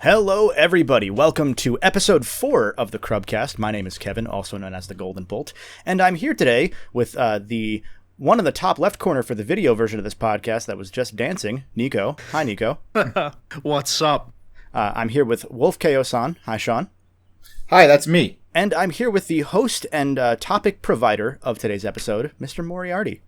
Hello, everybody. Welcome to episode 4 of the Crubcast. My name is Kevin, also known as the Golden Bolt, and I'm here today with the one in the top left corner for the video version of this podcast that was just dancing, Nicco. Hi, Nicco. What's up? I'm here with Wolf Ko-san. Hi, Sean. Hi, that's me. And I'm here with the host and topic provider of today's episode, Mr. Moriarty.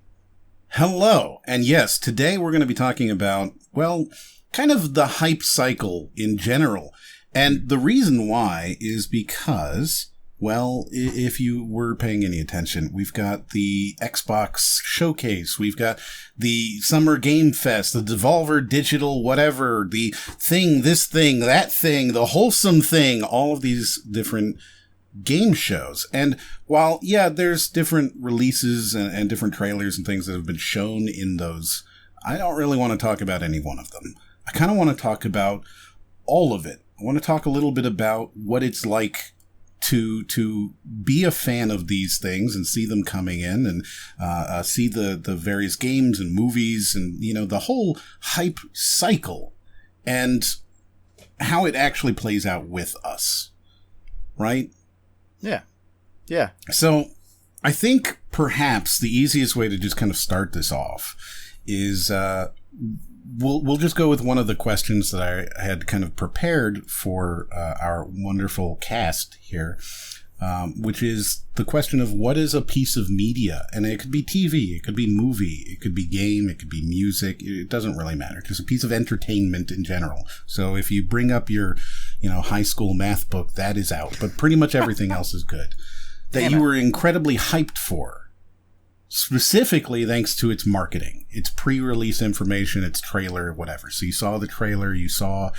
Hello. And yes, today we're going to be talking about, well, kind of the hype cycle in general. And the reason why is because, well, if you were paying any attention, we've got the Xbox Showcase, we've got the Summer Game Fest, the Devolver Digital whatever, the thing, this thing, that thing, the wholesome thing, all of these different game shows. And while, yeah, there's different releases and different trailers and things that have been shown in those, I don't really want to talk about any one of them. I kind of want to talk about all of it. I want to talk a little bit about what it's like to be a fan of these things and see them coming in and see the various games and movies and, you know, the whole hype cycle and how it actually plays out with us. Right? Yeah. Yeah. So I think perhaps the easiest way to just kind of start this off is we'll just go with one of the questions that I had kind of prepared for our wonderful cast here, which is the question of what is a piece of media? And it could be TV, it could be movie, it could be game, it could be music. It doesn't really matter. Just a piece of entertainment in general. So if you bring up your, high school math book, that is out. But pretty much everything else is good. That you were incredibly hyped for. Specifically thanks to its marketing, its pre-release information, its trailer, whatever. So you saw the trailer, you saw,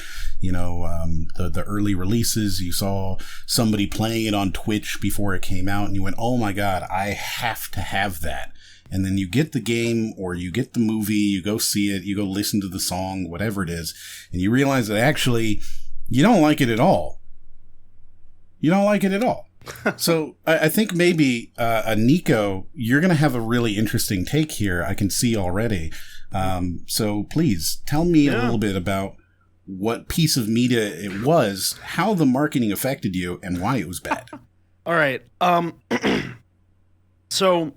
the early releases, you saw somebody playing it on Twitch before it came out, and you went, oh my god, I have to have that. And then you get the game, or you get the movie, you go see it, you go listen to the song, whatever it is, and you realize that actually, you don't like it at all. You don't like it at all. So I think maybe Nicco, you're going to have a really interesting take here. I can see already. So please tell me a little bit about what piece of media it was, how the marketing affected you, and why it was bad. All right. So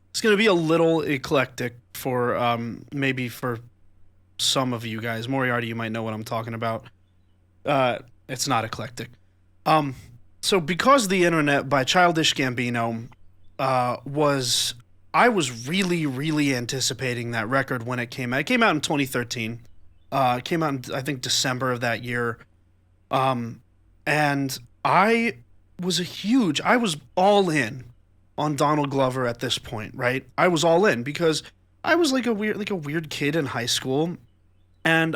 it's going to be a little eclectic for maybe for some of you guys. Moriarty, you might know what I'm talking about. It's not eclectic. So Because the Internet by Childish Gambino I was really, really anticipating that record when it came out. It came out in 2013. It came out in, I think, December of that year. And I was all in on Donald Glover at this point, right? I was all in because I was like a weird kid in high school. And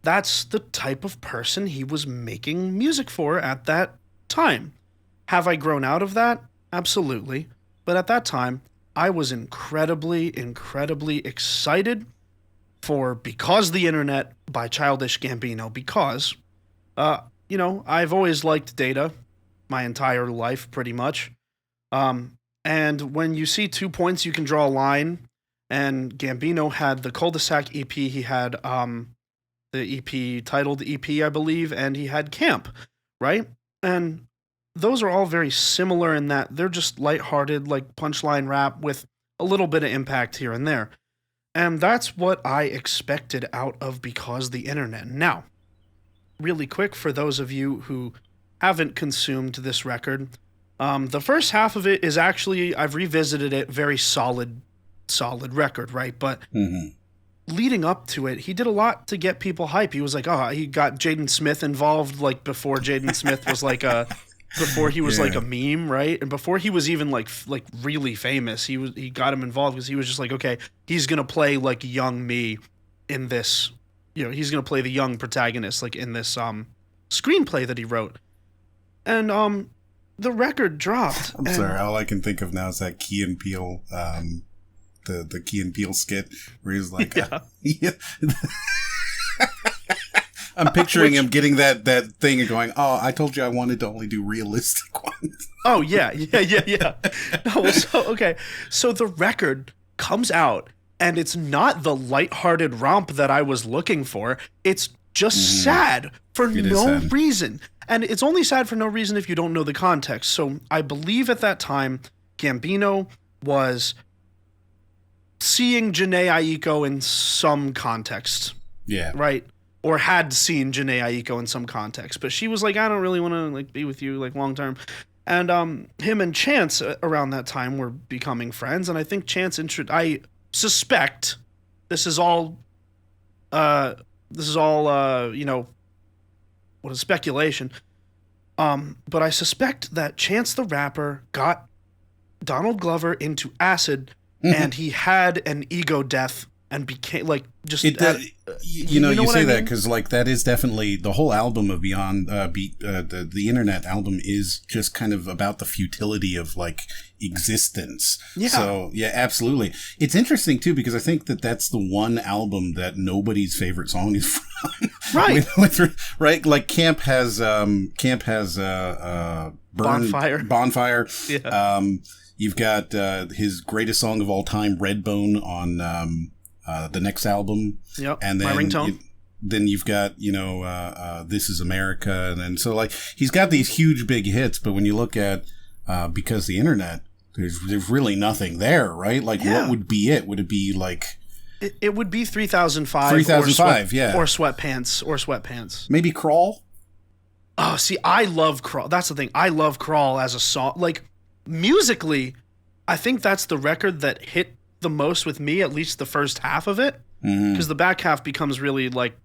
that's the type of person he was making music for at that time. Have I grown out of that? Absolutely. But at that time, I was incredibly, incredibly excited for Because the Internet by Childish Gambino because, I've always liked Data my entire life, pretty much. And when you see 2 points, you can draw a line. And Gambino had the Cul-de-sac EP. He had the EP titled EP, I believe, and he had Camp, right? And those are all very similar in that they're just lighthearted, like punchline rap with a little bit of impact here and there. And that's what I expected out of Because the Internet. Now, really quick, for those of you who haven't consumed this record, the first half of it is actually, I've revisited it, very solid record, right? But leading up to it, he did a lot to get people hype. He was like, he got Jaden Smith involved, like before Jaden Smith was like before he was like a meme, right? And before he was even like really famous, he got him involved because he was just like, okay, he's gonna play like young me in this, he's gonna play the young protagonist like in this screenplay that he wrote. And the record dropped. I'm sorry, all I can think of now is that Key and Peele the Key and Peele skit where he's like, I'm picturing him getting that thing and going, oh, I told you I wanted to only do realistic ones. Oh, yeah. No, so the record comes out, and it's not the lighthearted romp that I was looking for. It's just sad for It is no sad. reason. And it's only sad for no reason if you don't know the context. So I believe at that time, Gambino was seeing Jhené Aiko in some context, Yeah. right? Or had seen Jhené Aiko in some context. But she was like, I don't really want to like be with you like long term. And him and Chance around that time were becoming friends. And I think Chance I suspect this is all you know, what is speculation. But I suspect that Chance the Rapper got Donald Glover into acid, and he had an ego death and became like just. You what say I that mean? because like that is definitely the whole album of Beyond the Internet album is just kind of about the futility of like existence. Yeah. So yeah, absolutely. It's interesting too because I think that that's the one album that nobody's favorite song is from. Right. Right. Like Camp has Bonfire. Yeah. You've got his greatest song of all time, Redbone, on the next album. Yep. And then My Ringtone. Then you've got, This Is America. And then so like he's got these huge big hits, but when you look at Because the Internet, there's really nothing there, right? Like what would be it? Would it be like It would be 3005. 3005, yeah. Or Sweatpants. maybe Crawl? Oh, see, I love Crawl. That's the thing. I love Crawl as a song. Like, musically, I think that's the record that hit the most with me, at least the first half of it. Because the back half becomes really, like,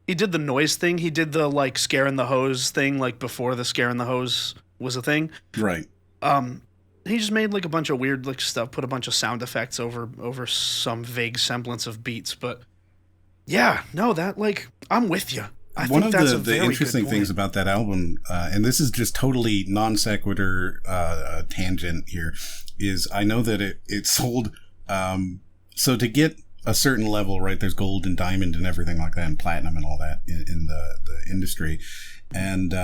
he did the noise thing. He did the, like, scaring the hose thing, like, before the scaring the hose was a thing. Right. He just made, like, a bunch of weird, like, stuff, put a bunch of sound effects over some vague semblance of beats. But, yeah, no, that, like, I'm with you. I One think of that's a the very interesting good things point. about that album, and this is just totally non sequitur tangent here, is I know that it sold. So to get a certain level, right? There's gold and diamond and everything like that, and platinum and all that in the industry, and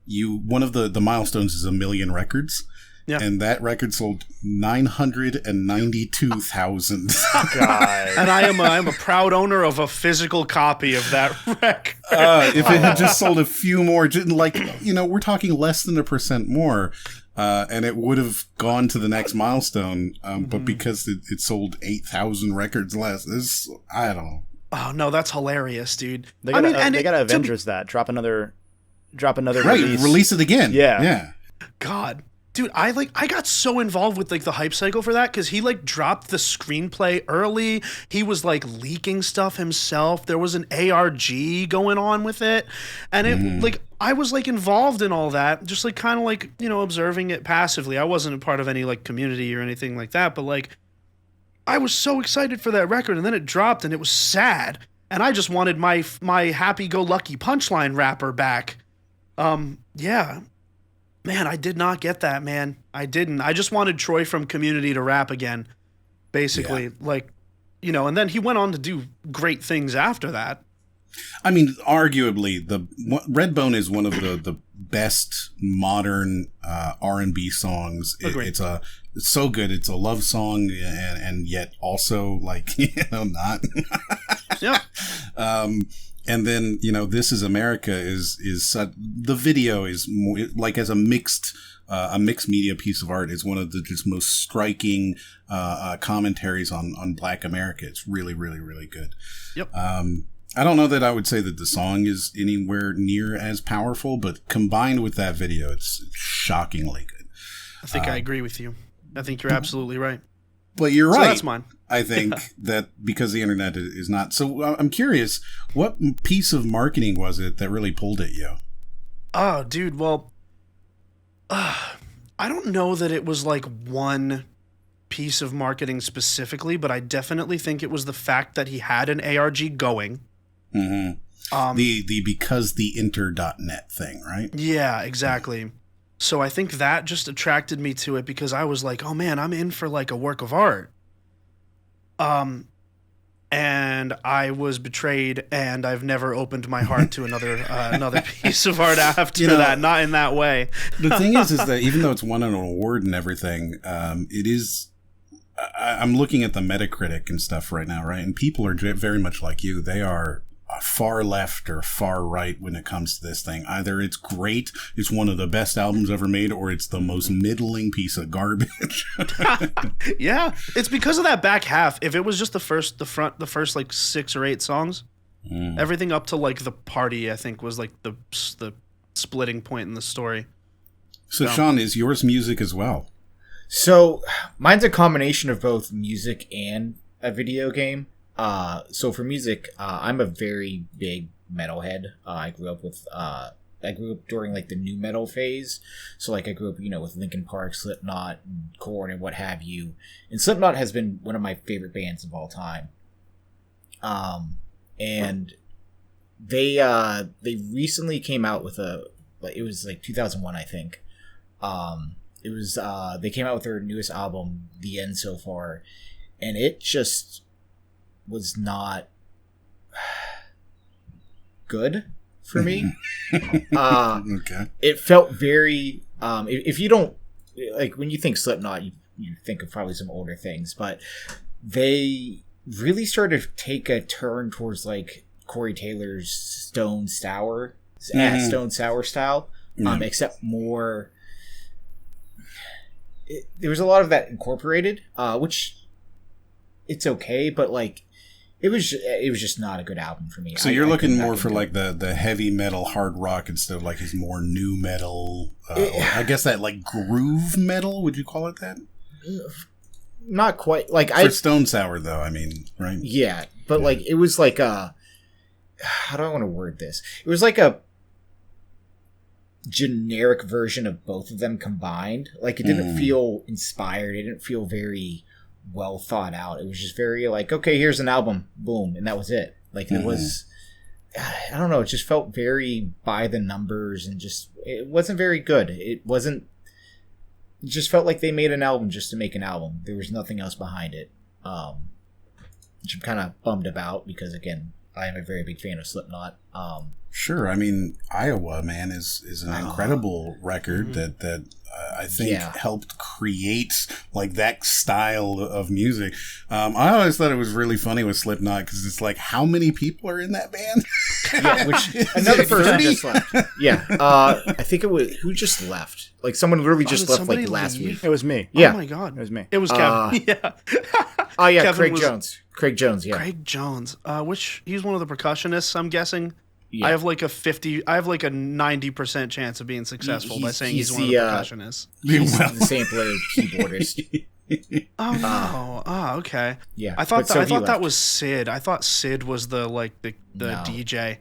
one of the milestones is 1 million records. Yeah. And that record sold 992,000. God. And I am a proud owner of a physical copy of that record. If it had just sold a few more, like, we're talking less than 1% more, and it would have gone to the next milestone. But because it sold 8,000 records less, I don't know. Oh no, that's hilarious, dude. They gotta Avengers that. Drop another Right, release. release it again. Yeah. God, dude, I got so involved with like the hype cycle for that because he like dropped the screenplay early. He was like leaking stuff himself. There was an ARG going on with it, and it like I was like involved in all that, just like kind of like observing it passively. I wasn't a part of any like community or anything like that, but like I was so excited for that record, and then it dropped, and it was sad, and I just wanted my happy-go-lucky punchline rapper back. Yeah. Man, I did not get that, man. I didn't. I just wanted Troy from Community to rap again, basically. Yeah. Like, and then he went on to do great things after that. I mean, arguably, Redbone is one of the best modern R&B songs. Agreed. It's so good. It's a love song, and yet also like not. Yeah. And then This Is America is the video is more, like as a mixed media piece of art is one of the just most striking commentaries on Black America. It's really, really, really good. Yep. I don't know that I would say that the song is anywhere near as powerful, but combined with that video, it's shockingly good. I think I agree with you. I think you're absolutely right. But you're So right. that's mine. I think that because the internet is not. So I'm curious, what piece of marketing was it that really pulled at you? Oh, dude. Well, I don't know that it was like one piece of marketing specifically, but I definitely think it was the fact that he had an ARG going. Mm-hmm. The because the inter.net thing, right? Yeah, exactly. So I think that just attracted me to it because I was like, oh man, I'm in for like a work of art. And I was betrayed, and I've never opened my heart to another piece of art after that. Not in that way. The thing is that even though it's won an award and everything, it is. I'm looking at the Metacritic and stuff right now, right? And people are very much like you. They are far left or far right when it comes to this thing. Either it's great, it's one of the best albums ever made, or it's the most middling piece of garbage. Yeah, it's because of that back half. If it was just the first like 6 or 8 songs, everything up to like the party, I think, was like the splitting point in the story. So Sean, is yours music as well? So mine's a combination of both music and a video game. So for music, I'm a very big metalhead. I grew up during like the new metal phase. So like I grew up, with Linkin Park, Slipknot, and Korn, and what have you. And Slipknot has been one of my favorite bands of all time. And they recently came out with it was like 2001, I think. They came out with their newest album, The End So Far, and it just was not good for me. Okay. It felt very if you don't like, when you think Slipknot, you think of probably some older things, but they really started to take a turn towards like Corey Taylor's Stone Sour style, except more. There was a lot of that incorporated, which it's okay, but like it was just not a good album for me. So you're looking more for like the heavy metal hard rock instead of like his more new metal, I guess that like groove metal, would you call it that? Not quite. Like for Stone Sour though, I mean, right? Yeah, but like it was like how do I want to word this? It was like a generic version of both of them combined. Like it didn't feel inspired. It didn't feel very well thought out. It was just very like, okay, here's an album, boom, and that was it. Like it was, I don't know, it just felt very by the numbers, and just it wasn't very good. It just felt like they made an album just to make an album. There was nothing else behind it, which I'm kind of bummed about, because again, I am a very big fan of Slipknot. Sure. I mean, Iowa, man, is an incredible record that I think helped create like that style of music. I always thought it was really funny with Slipknot, because it's like, how many people are in that band? Yeah, which another person just left. Yeah, I think it was, who just left? Like someone literally just left like last week. It was me. Yeah. Oh my god, It was me. It was Kevin. Yeah. Oh yeah, Kevin Craig Jones. Yeah. Craig Jones. Which he's one of the percussionists, I'm guessing. Yeah. I have like a 90% chance of being successful by saying he's one of the percussionists. He's the sampler keyboardist. Oh no! Okay. Yeah, I thought that was Sid. I thought Sid was the DJ.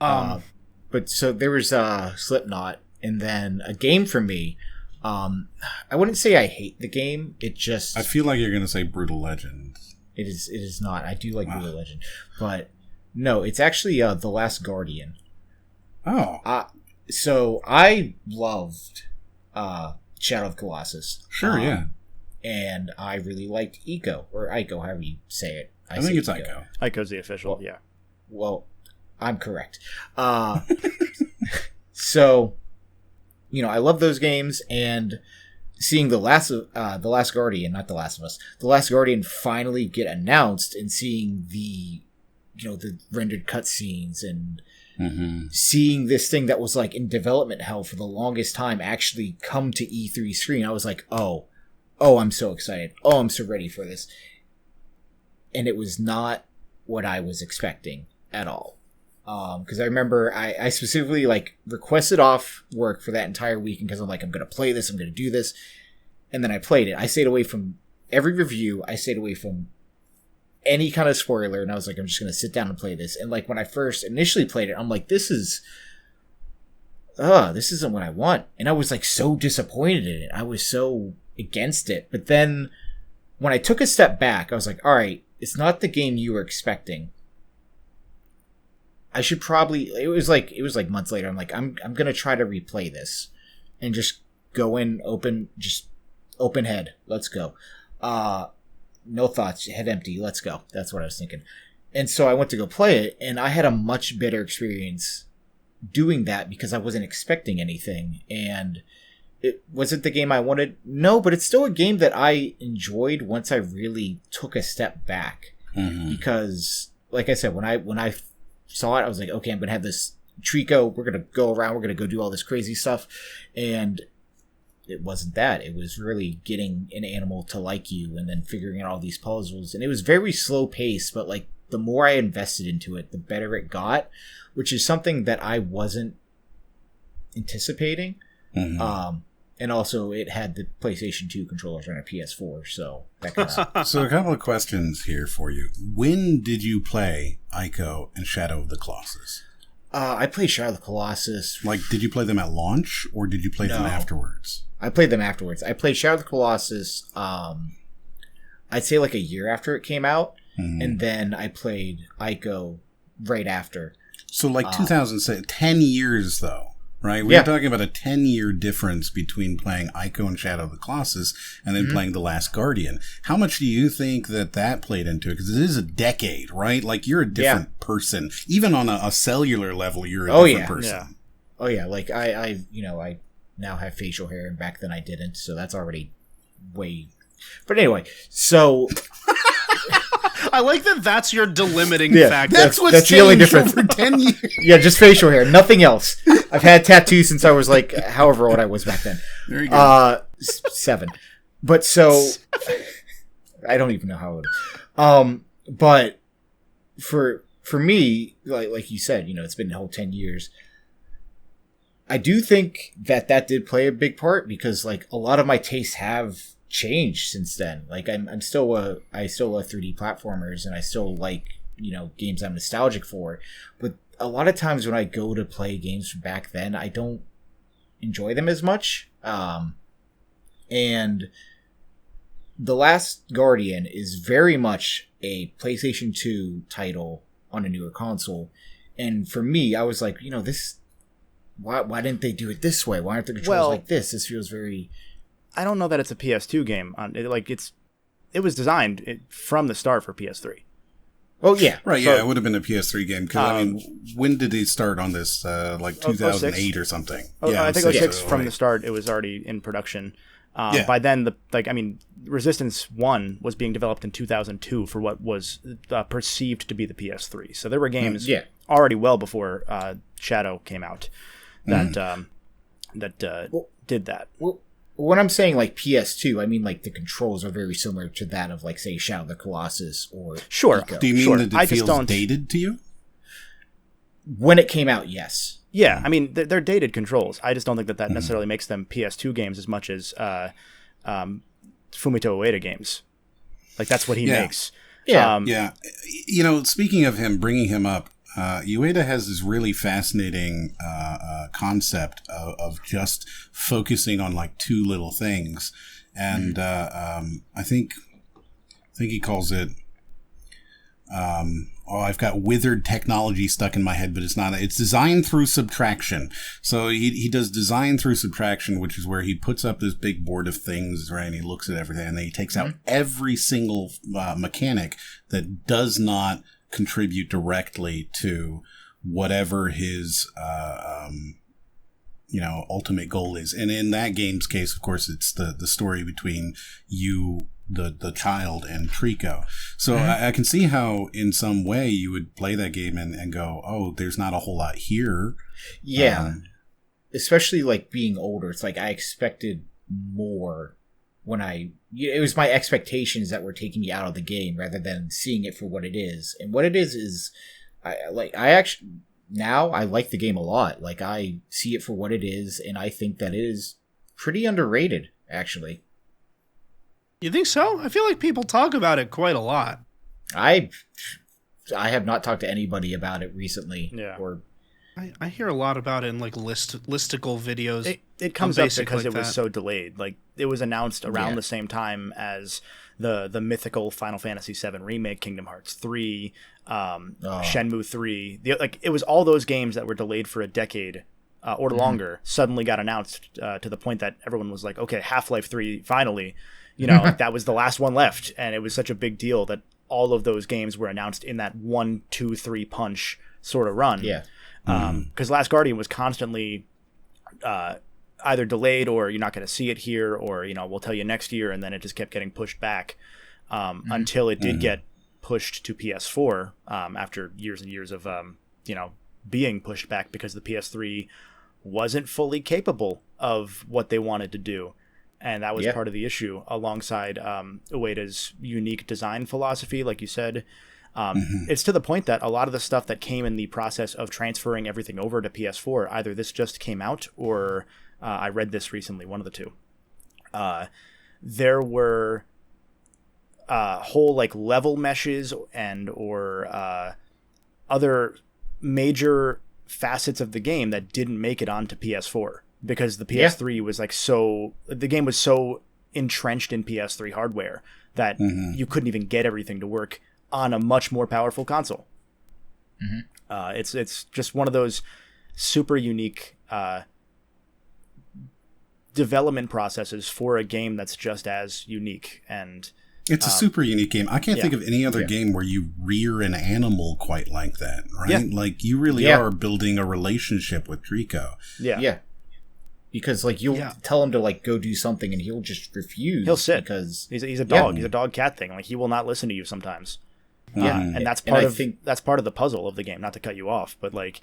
But so there was Slipknot, and then a game for me. I wouldn't say I hate the game. It just, I feel like you're gonna say Brutal Legend. It is not. I do like Brutal Legend, but no, it's actually The Last Guardian. Oh. So I loved Shadow of Colossus. Sure, yeah. And I really liked Ico, or Ico, however you say it. I think it's Ico. Ico's the official, yeah. Well, I'm correct. So, I love those games, and seeing The Last Guardian, not The Last of Us, The Last Guardian finally get announced, and seeing the rendered cutscenes, and seeing this thing that was like in development hell for the longest time actually come to E3 screen, I was like, oh, I'm so excited. Oh, I'm so ready for this. And it was not what I was expecting at all. Because I remember I specifically like requested off work for that entire weekend, because I'm like, I'm going to play this, I'm going to do this. And then I played it. I stayed away from every review. I stayed away from any kind of spoiler, and I was like, I'm just going to sit down and play this. And like when I first initially played it, I'm like, this isn't what I want. And I was like so disappointed in it. I was so against it. But then when I took a step back, I was like, all right, it's not the game you were expecting. I should probably, it was like months later, I'm like, I'm going to try to replay this and just go in open head. Let's go. No thoughts, head empty, let's go. That's what I was thinking. And so I went to go play it, and I had a much better experience doing that, because I wasn't expecting anything. And it wasn't the game I wanted. No, but it's still a game that I enjoyed once I really took a step back. Because, like I said, when I saw it, I was like, okay, I'm going to have this Trico. We're going to go around. We're going to go do all this crazy stuff. And it wasn't that. It was really getting an animal to like you and then figuring out all these puzzles. And it was very slow paced, but like the more I invested into it, the better it got, which is something that I wasn't anticipating. Mm-hmm. And also it had the PlayStation 2 controllers on a PS4. So that kind of... So a couple of questions here for you. When did you play Ico and Shadow of the Colossus? I played Shadow of the Colossus. Like, did you play them at launch, or did you play them afterwards? I played them afterwards. I played Shadow of the Colossus, I'd say like a year after it came out, and then I played Ico right after. So like 2006, 10 years though, right? We're talking about a 10-year difference between playing Ico and Shadow of the Colossus and then playing The Last Guardian. How much do you think that played into it? Because it is a decade, right? Like, you're a different person. Even on a cellular level, you're a different person. Yeah. Oh yeah, like I now have facial hair, and back then I didn't, so that's already way... But anyway, so... I like that that's your delimiting factor. That's what's that's the only difference. over 10 years. Yeah, just facial hair, nothing else. I've had tattoos since I was like, however old I was back then. There you go. 7. But so, I don't even know how old. But for me, like you said, it's been a whole 10 years. I do think that did play a big part, because like a lot of my tastes have changed since then. Like I still love 3D platformers, and I still like games I'm nostalgic for, but a lot of times when I go to play games from back then, I don't enjoy them as much. And The Last Guardian is very much a PlayStation 2 title on a newer console, and for me, I was like, this, why didn't they do it this way? Why aren't the controls like this? This feels very... I don't know that it's a PS2 game. It was designed from the start for PS3. Oh yeah, right. Yeah, it would have been a PS3 game. Because when did they start on this? Like 2008 or something. I think 06 from the start. It was already in production. By then, Resistance 1 was being developed in 2002 for what was perceived to be the PS3. So there were games already well before Shadow came out that did that. Well, when I'm saying like PS2, I mean like the controls are very similar to that of like, say, Shadow of the Colossus or Nicco. Do you mean that it feels dated to you? When it came out, yes. Yeah, I mean they're dated controls. I just don't think that necessarily makes them PS2 games as much as Fumito Ueda games. Like that's what he makes. Yeah. Speaking of him, bringing him up, Ueda has this really fascinating concept of just focusing on like two little things, and I think he calls it. I've got withered technology stuck in my head, but it's not. It's design through subtraction. So he does design through subtraction, which is where he puts up this big board of things, right? And he looks at everything, and then he takes out every single mechanic that does not contribute directly to whatever his ultimate goal is. And in that game's case, of course, it's the story between you, the child, and Trico. So I can see how in some way you would play that game and go, oh, there's not a whole lot here. Yeah. Especially like being older, it's like I expected more when it was my expectations that were taking me out of the game rather than seeing it for what it is. And what it is I actually now I like the game a lot. Like I see it for what it is, and I think that it is pretty underrated, actually. You think so? I feel like people talk about it quite a lot. I have not talked to anybody about it recently. Yeah. I hear a lot about it in like listicle videos. It comes up because it was so delayed. Like it was announced around the same time as the mythical Final Fantasy VII remake, Kingdom Hearts 3, Shenmue 3. It was all those games that were delayed for a decade or longer suddenly got announced to the point that everyone was like, okay, Half-Life 3 finally. That was the last one left, and it was such a big deal that all of those games were announced in that 1, 2, 3 punch sort of run. Yeah. Because Last Guardian was constantly either delayed or you're not going to see it here, or we'll tell you next year, and then it just kept getting pushed back until it did get pushed to PS4 after years and years of being pushed back because the PS3 wasn't fully capable of what they wanted to do. And that was part of the issue, alongside Ueda's unique design philosophy, like you said. It's to the point that a lot of the stuff that came in the process of transferring everything over to PS4, either this just came out or I read this recently, one of the two. There were whole like level meshes or other major facets of the game that didn't make it onto PS4 because the PS3 was like the game was so entrenched in PS3 hardware that you couldn't even get everything to work on a much more powerful console. It's just one of those super unique development processes for a game that's just as unique. And it's a super unique game. I can't think of any other game where you rear an animal quite like that, right? Yeah. Like, you really are building a relationship with Trico. Yeah. Because, like, you'll tell him to, like, go do something and he'll just refuse. He'll sit. Because he's a dog. He's a dog-cat thing. Like, he will not listen to you sometimes. And that's part of the puzzle of the game, not to cut you off, but like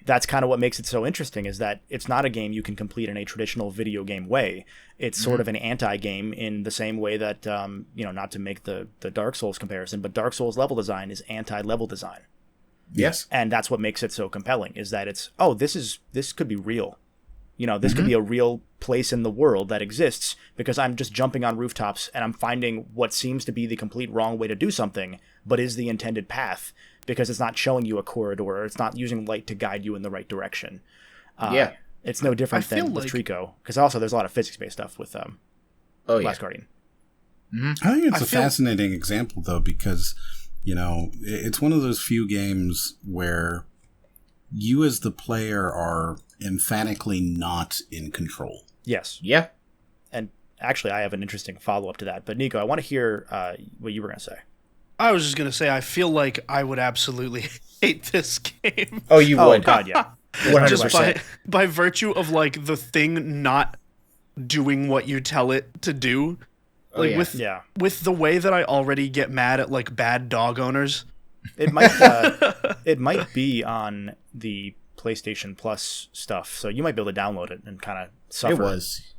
that's kind of what makes it so interesting, is that it's not a game you can complete in a traditional video game way. It's sort of an anti-game in the same way that not to make the Dark Souls comparison, but Dark Souls level design is anti-level design. Yes. And that's what makes it so compelling, is that it's this could be real. This could be a real place in the world that exists, because I'm just jumping on rooftops and I'm finding what seems to be the complete wrong way to do something, but is the intended path, because it's not showing you a corridor, or it's not using light to guide you in the right direction. It's no different than with Trico, because also there's a lot of physics-based stuff with Last Guardian. I think it's a fascinating example, though, because, it's one of those few games where you as the player are emphatically not in control. Yes. Yeah. And actually, I have an interesting follow-up to that. But Nicco, I want to hear what you were going to say. I was just going to say, I feel like I would absolutely hate this game. Oh, you would? Oh, God, yeah. 100%. Just by virtue of, like, the thing not doing what you tell it to do. Like, with the way that I already get mad at, like, bad dog owners. It might be on the PlayStation Plus stuff, so you might be able to download it and kind of suffer. It was.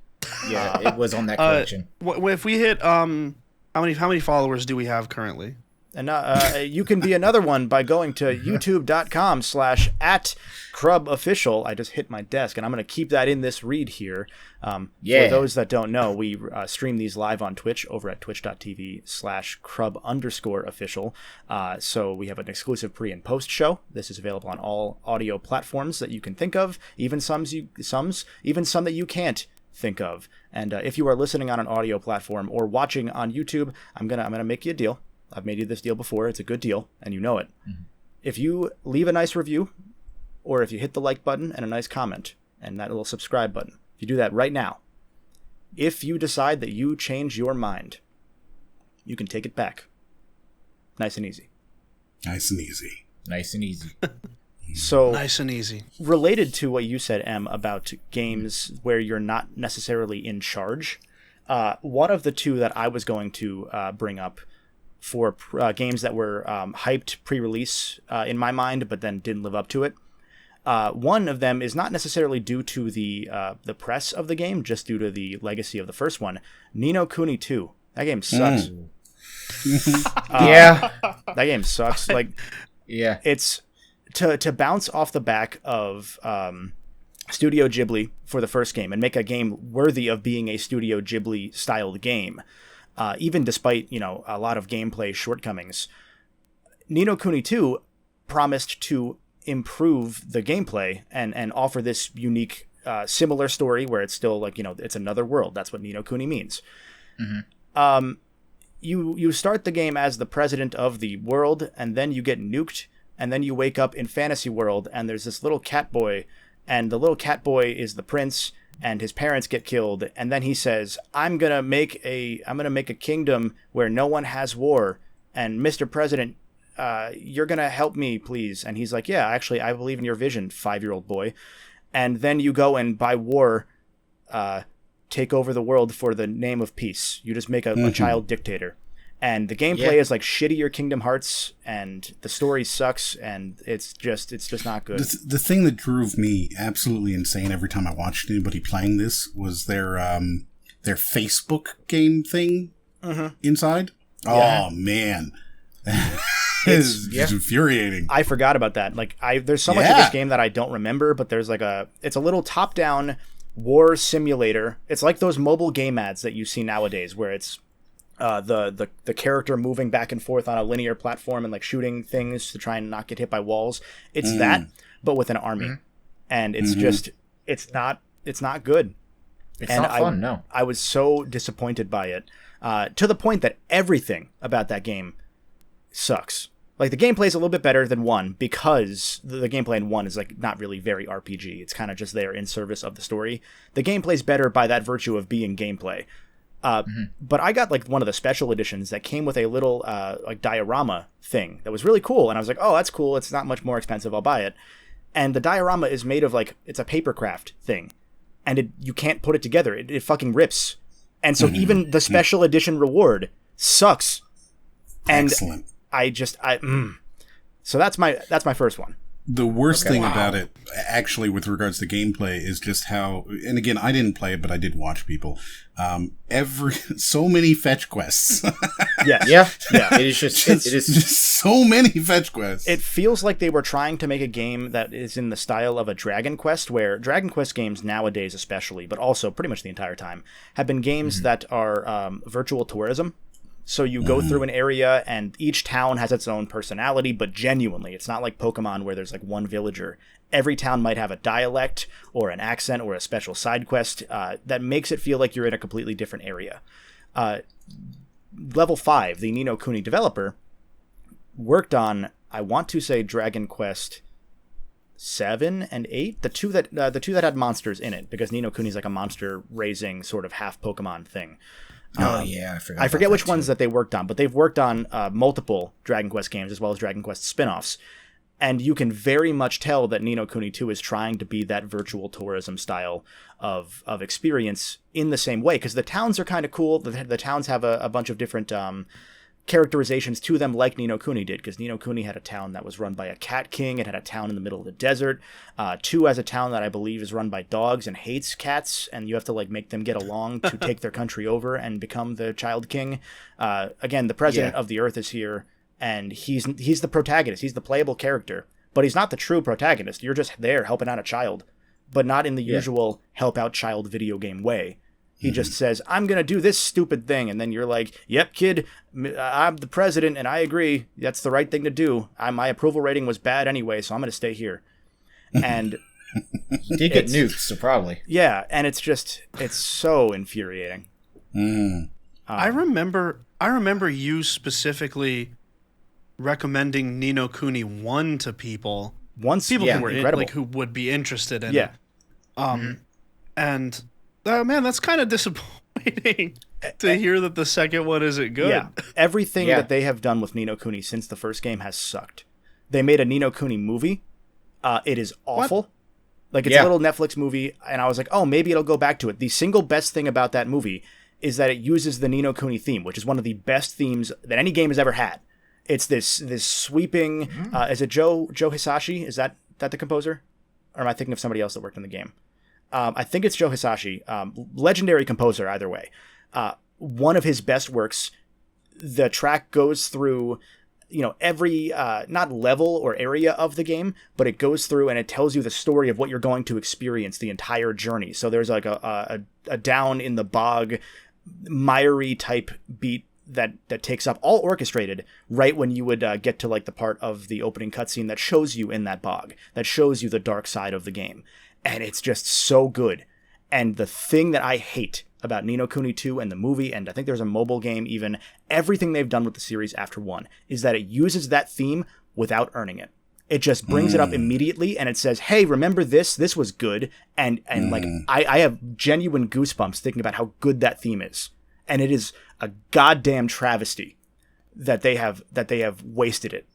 Yeah, it was on that collection. If we hit how many followers do we have currently? And you can be another one by going to youtube.com/@CrubOfficial. I just hit my desk, and I'm going to keep that in this read here. For those that don't know, we stream these live on Twitch over at twitch.tv/Crub_official. So we have an exclusive pre and post show. This is available on all audio platforms that you can think of, even some that you can't think of. And if you are listening on an audio platform or watching on YouTube, I'm gonna make you a deal. I've made you this deal before. It's a good deal, and you know it. If you leave a nice review, or if you hit the like button and a nice comment, and that little subscribe button, if you do that right now, if you decide that you change your mind, you can take it back. Nice and easy. Nice and easy. Nice and easy. So nice and easy. Related to what you said, Em, about games where you're not necessarily in charge, one of the two that I was going to bring up for games that were hyped pre-release in my mind, but then didn't live up to it. One of them is not necessarily due to the press of the game, just due to the legacy of the first one. No Kuni II. That game sucks. That game sucks. It's to bounce off the back of Studio Ghibli for the first game and make a game worthy of being a Studio Ghibli styled game. Even despite, a lot of gameplay shortcomings, No Kuni II promised to improve the gameplay and offer this unique, similar story where it's still it's another world. That's what Ni no Kuni means. You start the game as the president of the world, and then you get nuked, and then you wake up in Fantasy World, and there's this little cat boy, and the little cat boy is the prince, and his parents get killed, and then he says, I'm gonna make a kingdom where no one has war, and Mr. President, you're gonna help me, please. And he's like, yeah, actually, I believe in your vision, 5-year-old boy. And then you go and by war take over the world for the name of peace. You just make a child dictator. And the gameplay is like shittier Kingdom Hearts, and the story sucks, and it's just not good. The thing that drove me absolutely insane every time I watched anybody playing this was their Facebook game thing inside. Yeah. Oh man, it's infuriating. I forgot about that. Like there's so much of this game that I don't remember, but there's it's a little top-down war simulator. It's like those mobile game ads that you see nowadays, where it's the character moving back and forth on a linear platform and like shooting things to try and not get hit by walls. It's that, but with an army, and it's just it's not good. It's not fun. No, I was so disappointed by it, to the point that everything about that game sucks. Like the gameplay is a little bit better than 1 because the gameplay in 1 is like not really very RPG. It's kind of just there in service of the story. The gameplay's better by that virtue of being gameplay. But I got like one of the special editions that came with a little like diorama thing that was really cool, and I was like, oh, that's cool. It's not much more expensive. I'll buy it. And the diorama is made of like, it's a papercraft thing, and you can't put it together. It fucking rips. And so even the special edition reward sucks. And excellent. So that's my first one. The worst thing about it, actually, with regards to gameplay, is just how, and again, I didn't play it, but I did watch people. So many fetch quests. Yes. Yeah. It is just so many fetch quests. It feels like they were trying to make a game that is in the style of a Dragon Quest, where Dragon Quest games nowadays, especially, but also pretty much the entire time, have been games that are virtual tourism. So you go through an area, and each town has its own personality, but genuinely, it's not like Pokemon where there's like one villager. Every town might have a dialect or an accent or a special side quest that makes it feel like you're in a completely different area. Level 5, the Ni no Kuni developer, worked on, I want to say, Dragon Quest 7 and 8, the two that had monsters in it, because Ni no Kuni is like a monster raising sort of half Pokemon thing. I forget which ones that they worked on, but they've worked on multiple Dragon Quest games as well as Dragon Quest spin-offs. And you can very much tell that Ni no Kuni II is trying to be that virtual tourism style of experience in the same way, because the towns are kind of cool. The towns have a bunch of different characterizations to them, like Ni no Kuni did, because Ni no Kuni had a town that was run by a cat king. It had a town in the middle of the desert. 2 has a town that I believe is run by dogs and hates cats, and you have to like make them get along to take their country over and become the child king. Again, the president of the earth is here, and he's the protagonist. He's the playable character, but he's not the true protagonist. You're just there helping out a child, but not in the usual help out child video game way. He just says, I'm going to do this stupid thing. And then you're like, yep, kid, I'm the president and I agree. That's the right thing to do. My approval rating was bad anyway, so I'm going to stay here. And he did get nuked, so probably. Yeah, and it's so infuriating. I remember you specifically recommending Ni no Kuni 1 to people. People who were who would be interested in it. And man, that's kind of disappointing to hear that the second one isn't good. Yeah, everything that they have done with Ni no Kuni since the first game has sucked. They made a Ni no Kuni movie. It is awful. What? Like, it's a little Netflix movie, and I was like, oh, maybe it'll go back to it. The single best thing about that movie is that it uses the Ni no Kuni theme, which is one of the best themes that any game has ever had. It's this sweeping... is it Joe Hisashi? Is that the composer? Or am I thinking of somebody else that worked in the game? I think it's Joe Hisashi. Legendary composer, either way. One of his best works. The track goes through, every, not level or area of the game, but it goes through and it tells you the story of what you're going to experience the entire journey. So there's like a down in the bog, miry type beat that takes up, all orchestrated right when you would get to like the part of the opening cutscene that shows you in that bog, that shows you the dark side of the game. And it's just so good. And the thing that I hate about Ni no Kuni 2 and the movie, and I think there's a mobile game even, everything they've done with the series after 1, is that it uses that theme without earning it. It just brings it up immediately, and it says, hey, remember this? This was good. And like, I have genuine goosebumps thinking about how good that theme is. And it is a goddamn travesty that they have wasted it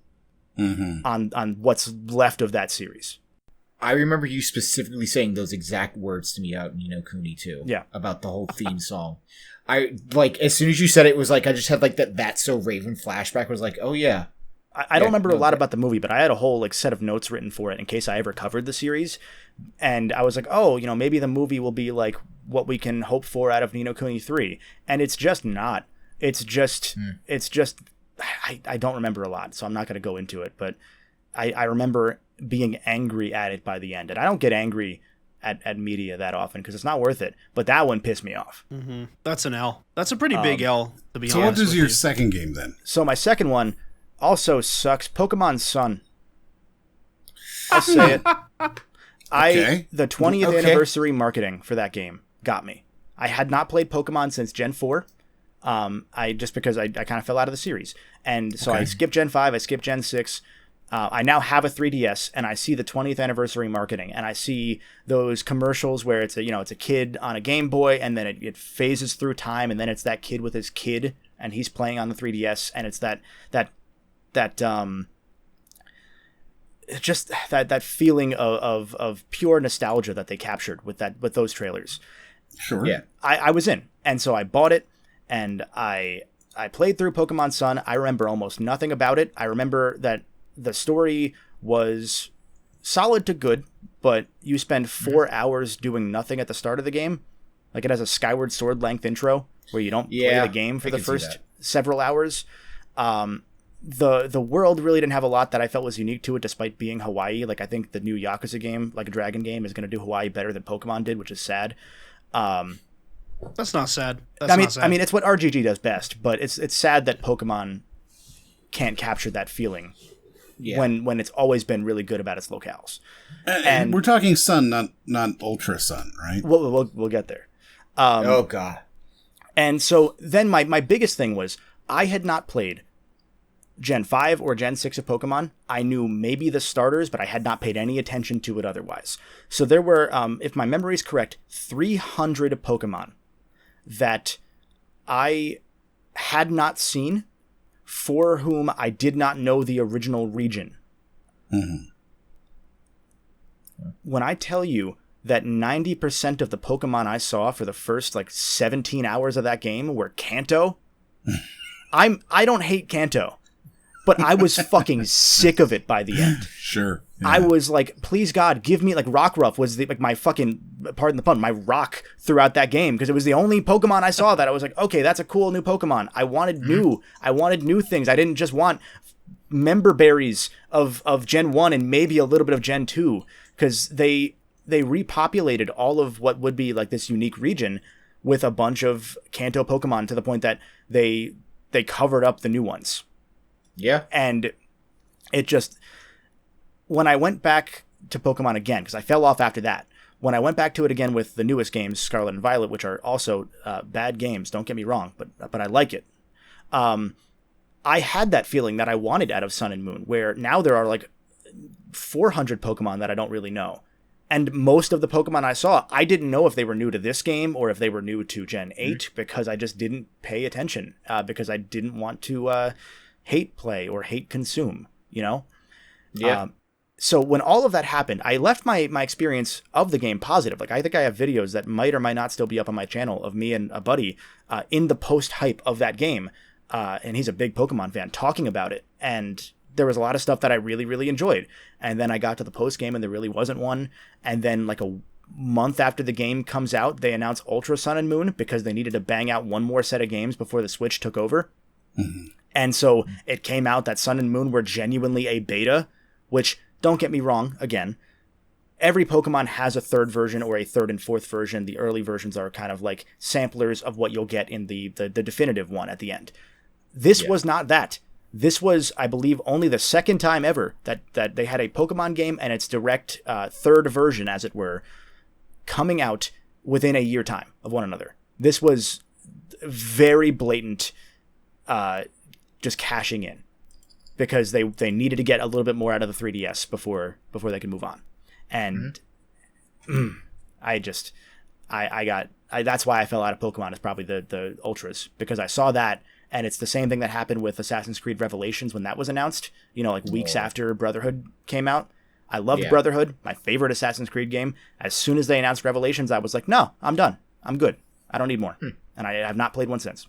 on what's left of that series. I remember you specifically saying those exact words to me out in No Kuni II. Yeah. About the whole theme song. I, like, as soon as you said it, was like, I just had, like, That's So Raven flashback. I was like, oh, yeah. I don't remember a lot about the movie, but I had a whole, like, set of notes written for it in case I ever covered the series. And I was like, oh, you know, maybe the movie will be, like, what we can hope for out of No Kuni 3. And it's just not. It's just, I don't remember a lot, so I'm not going to go into it. But I remember being angry at it by the end. And I don't get angry at media that often because it's not worth it. But that one pissed me off. Mm-hmm. That's an L. That's a pretty big L, to be honest. So what is with your you. second game then? So my second one also sucks. Pokemon Sun. I'll say it. Okay. The 20th anniversary marketing for that game got me. I had not played Pokemon since Gen 4. Because I kind of fell out of the series. And so I skipped Gen 5, I skipped Gen 6. I now have a 3DS, and I see the 20th anniversary marketing, and I see those commercials where it's a kid on a Game Boy, and then it phases through time, and then it's that kid with his kid, and he's playing on the 3DS, and it's that feeling of pure nostalgia that they captured with those trailers. Sure. Yeah. I was in, and so I bought it, and I played through Pokemon Sun. I remember almost nothing about it. I remember that the story was solid to good, but you spend 4 hours doing nothing at the start of the game. Like, it has a Skyward Sword length intro where you don't play the game for the first several hours. The world really didn't have a lot that I felt was unique to it, despite being Hawaii. Like, I think the new Yakuza game, like a Dragon game, is going to do Hawaii better than Pokemon did, which is sad. That's not sad. I mean, it's what RGG does best, but it's sad that Pokemon can't capture that feeling when it's always been really good about its locales. And we're talking Sun, not Ultra Sun, right? We'll get there. Oh God. And so then my biggest thing was I had not played Gen 5 or Gen 6 of Pokemon. I knew maybe the starters, but I had not paid any attention to it otherwise. So there were, if my memory is correct, 300 Pokemon that I had not seen, for whom I did not know the original region. Mm-hmm. When I tell you that 90% of the Pokemon I saw for the first 17 hours of that game were Kanto, I don't hate Kanto, but I was fucking sick of it by the end. Sure. Yeah. I was like, please God, give me Rockruff was my fucking, pardon the pun, my rock throughout that game, because it was the only Pokemon I saw that I was like, okay, that's a cool new Pokemon. I wanted new things. I didn't just want member berries of Gen 1 and maybe a little bit of Gen 2, because they repopulated all of what would be this unique region with a bunch of Kanto Pokemon to the point that they covered up the new ones. Yeah. And it just, when I went back to Pokemon again, because I fell off after that, when I went back to it again with the newest games, Scarlet and Violet, which are also bad games, don't get me wrong, but I like it. I had that feeling that I wanted out of Sun and Moon, where now there are 400 Pokemon that I don't really know. And most of the Pokemon I saw, I didn't know if they were new to this game or if they were new to Gen 8, because I just didn't pay attention, because I didn't want to hate play or hate consume, you know? Yeah. So when all of that happened, I left my experience of the game positive. I think I have videos that might or might not still be up on my channel of me and a buddy in the post-hype of that game. And he's a big Pokemon fan, talking about it. And there was a lot of stuff that I really, really enjoyed. And then I got to the post-game and there really wasn't one. And then a month after the game comes out, they announce Ultra Sun and Moon because they needed to bang out one more set of games before the Switch took over. Mm-hmm. And so it came out that Sun and Moon were genuinely a beta, which, don't get me wrong, again, every Pokemon has a third version or a third and fourth version. The early versions are kind of samplers of what you'll get in the definitive one at the end. This was not that. This was, I believe, only the second time ever that they had a Pokemon game and its direct third version, as it were, coming out within a year time of one another. This was very blatant, just cashing in, because they needed to get a little bit more out of the 3DS before they could move on. And that's why I fell out of Pokemon, is probably the Ultras, because I saw that. And it's the same thing that happened with Assassin's Creed Revelations when that was announced, weeks after Brotherhood came out. I loved Yeah. Brotherhood, my favorite Assassin's Creed game. As soon as they announced Revelations, I was like, no, I'm done. I'm good. I don't need more. And I have not played one since.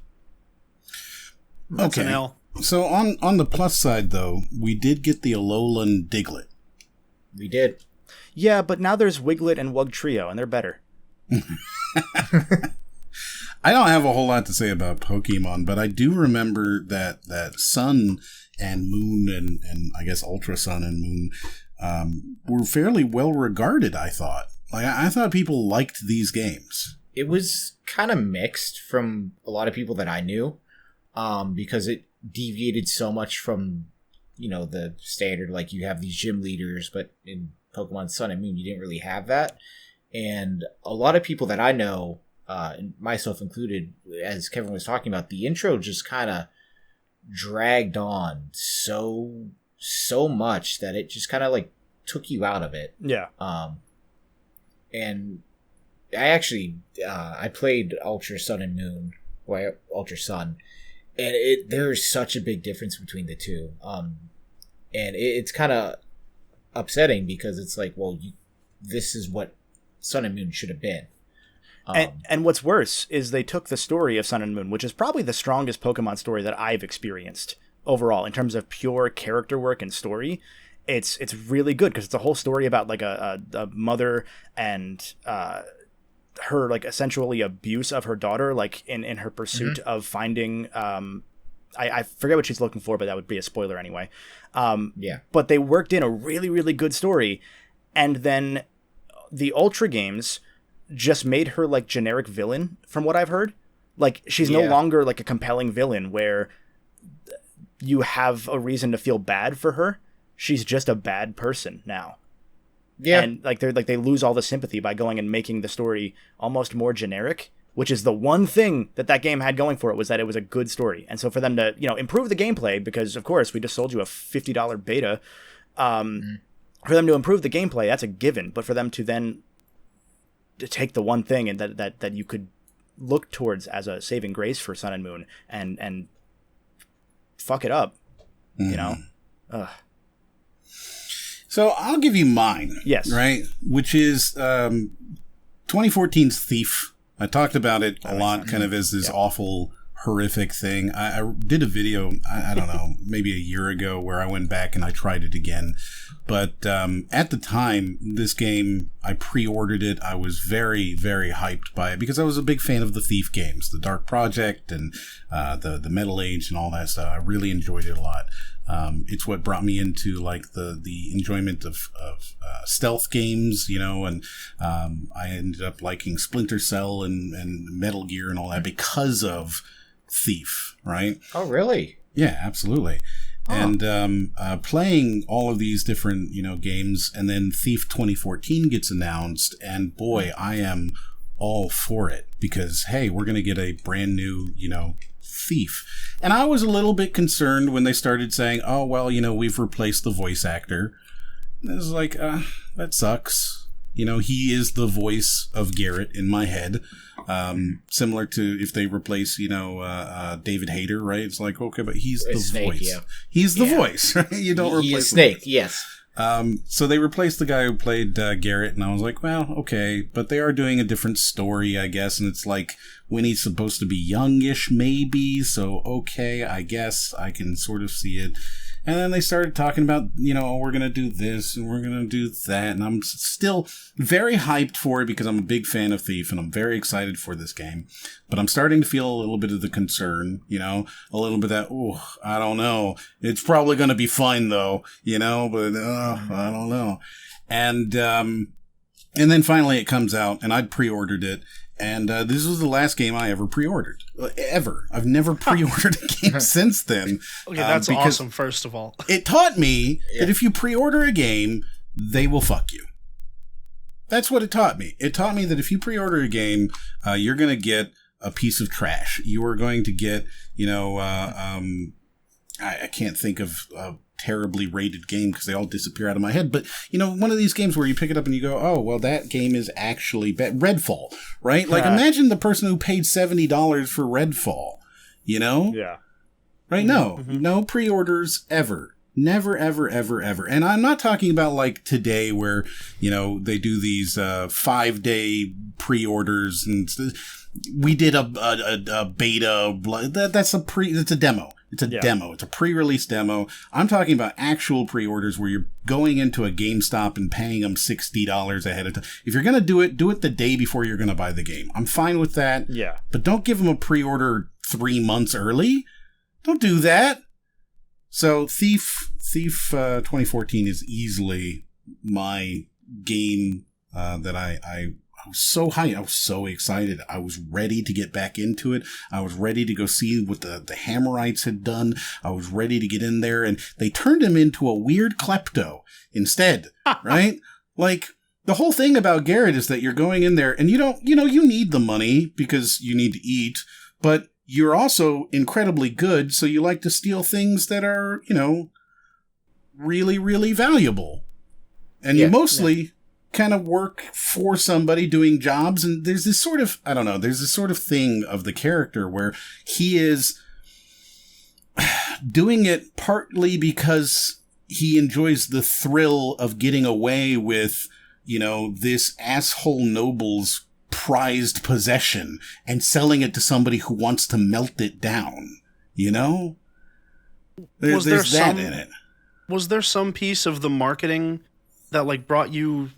That's an L. So on the plus side, though, we did get the Alolan Diglett. We did. Yeah, but now there's Wiglet and Wug Trio, and they're better. I don't have a whole lot to say about Pokemon, but I do remember that Sun and Moon and I guess Ultra Sun and Moon were fairly well regarded, I thought. Like, I thought people liked these games. It was kind of mixed from a lot of people that I knew, because it deviated so much from, the standard, like you have these gym leaders, but in Pokemon Sun and Moon, you didn't really have that. And a lot of people that I know, myself included, as Kevin was talking about, the intro just kind of dragged on so much that it just kind of like took you out of it. Yeah. And I actually, I played Ultra Sun and Moon, or Ultra Sun, and there's such a big difference between the two. And it's kind of upsetting because it's like, well, this is what Sun and Moon should have been. And what's worse is they took the story of Sun and Moon, which is probably the strongest Pokemon story that I've experienced overall in terms of pure character work and story. It's really good because it's a whole story about like a mother and her like essentially abuse of her daughter, like in her pursuit of finding I forget what she's looking for, but that would be a spoiler anyway. Yeah. But they worked in a really, really good story, and then the Ultra games just made her like generic villain, from what I've heard. Like, she's no longer like a compelling villain where you have a reason to feel bad for her. She's just a bad person now. Yeah. And they lose all the sympathy by going and making the story almost more generic, which is the one thing that game had going for it, was that it was a good story. And so for them to, improve the gameplay, because of course we just sold you a $50 beta, for them to improve the gameplay, that's a given. But for them to then to take the one thing and that you could look towards as a saving grace for Sun and Moon and fuck it up, Ugh. So I'll give you mine. Yes. Right? Which is 2014's Thief. I talked about it a lot, kind of as this awful, horrific thing. I did a video, I don't know, maybe a year ago, where I went back and I tried it again. But at the time, this game, I pre-ordered it. I was very, very hyped by it because I was a big fan of the Thief games, the Dark Project and the Metal Age and all that stuff. I really enjoyed it a lot. It's what brought me into like the enjoyment of stealth games, and I ended up liking Splinter Cell and Metal Gear and all that because of Thief, right? Oh, really? Yeah, absolutely. And playing all of these different, games, and then Thief 2014 gets announced, and boy, I am all for it because, hey, we're going to get a brand new, Thief. And I was a little bit concerned when they started saying, oh, well, we've replaced the voice actor. And it was like, that sucks. He is the voice of Garrett in my head. Similar to if they replace, David Hayter, right? It's like, okay, but he's the Snake, voice. yeah. He's the voice, right? You don't replace He is the Snake, voice. yes. So they replaced the guy who played Garrett, and I was like, well, okay, but they are doing a different story, I guess, and it's like when he's supposed to be youngish, maybe, so okay, I guess I can sort of see it. And then they started talking about, we're going to do this and we're going to do that. And I'm still very hyped for it because I'm a big fan of Thief and I'm very excited for this game. But I'm starting to feel a little bit of the concern, a little bit of that, I don't know. It's probably going to be fine though, but I don't know. And then finally it comes out and I'd pre-ordered it. And this was the last game I ever pre-ordered. Ever. I've never pre-ordered a game since then. Okay, that's awesome, first of all. It taught me that if you pre-order a game, they will fuck you. That's what it taught me. It taught me that if you pre-order a game, you're going to get a piece of trash. You are going to get, I can't think of a terribly rated game because they all disappear out of my head. But, one of these games where you pick it up and you go, oh, well, that game is actually Redfall, right? Like, imagine the person who paid $70 for Redfall, Yeah. Right? No pre-orders ever. Never, ever, ever, ever. And I'm not talking about like today where, they do these 5-day pre-orders and we did a beta. That's a demo. It's a demo. It's a pre-release demo. I'm talking about actual pre-orders where you're going into a GameStop and paying them $60 ahead of time. If you're going to do it the day before you're going to buy the game. I'm fine with that. Yeah. But don't give them a pre-order 3 months early. Don't do that. So Thief 2014 is easily my game that I was so hyped. I was so excited. I was ready to get back into it. I was ready to go see what the Hammerites had done. I was ready to get in there, and they turned him into a weird klepto instead, right? Like, the whole thing about Garrett is that you're going in there, and you need the money because you need to eat, but you're also incredibly good, so you like to steal things that are, really, really valuable. And you mostly kind of work for somebody doing jobs, and there's this sort of, there's this sort of thing of the character where he is doing it partly because he enjoys the thrill of getting away with, this asshole noble's prized possession and selling it to somebody who wants to melt it down, There's that in it. Was there some piece of the marketing that like brought you,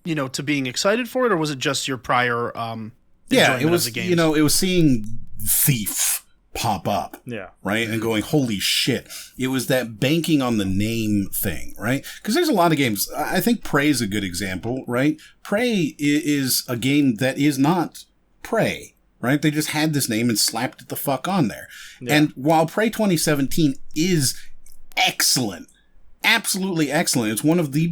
to being excited for it, or was it just your prior enjoyment it was of the games? It was seeing Thief pop up, right, and going, holy shit. It was that banking on the name thing, right? Because there's a lot of games. I think Prey is a good example, right? Prey is a game that is not Prey, right? They just had this name and slapped it the fuck on there. And while Prey 2017 is excellent, absolutely excellent, it's one of the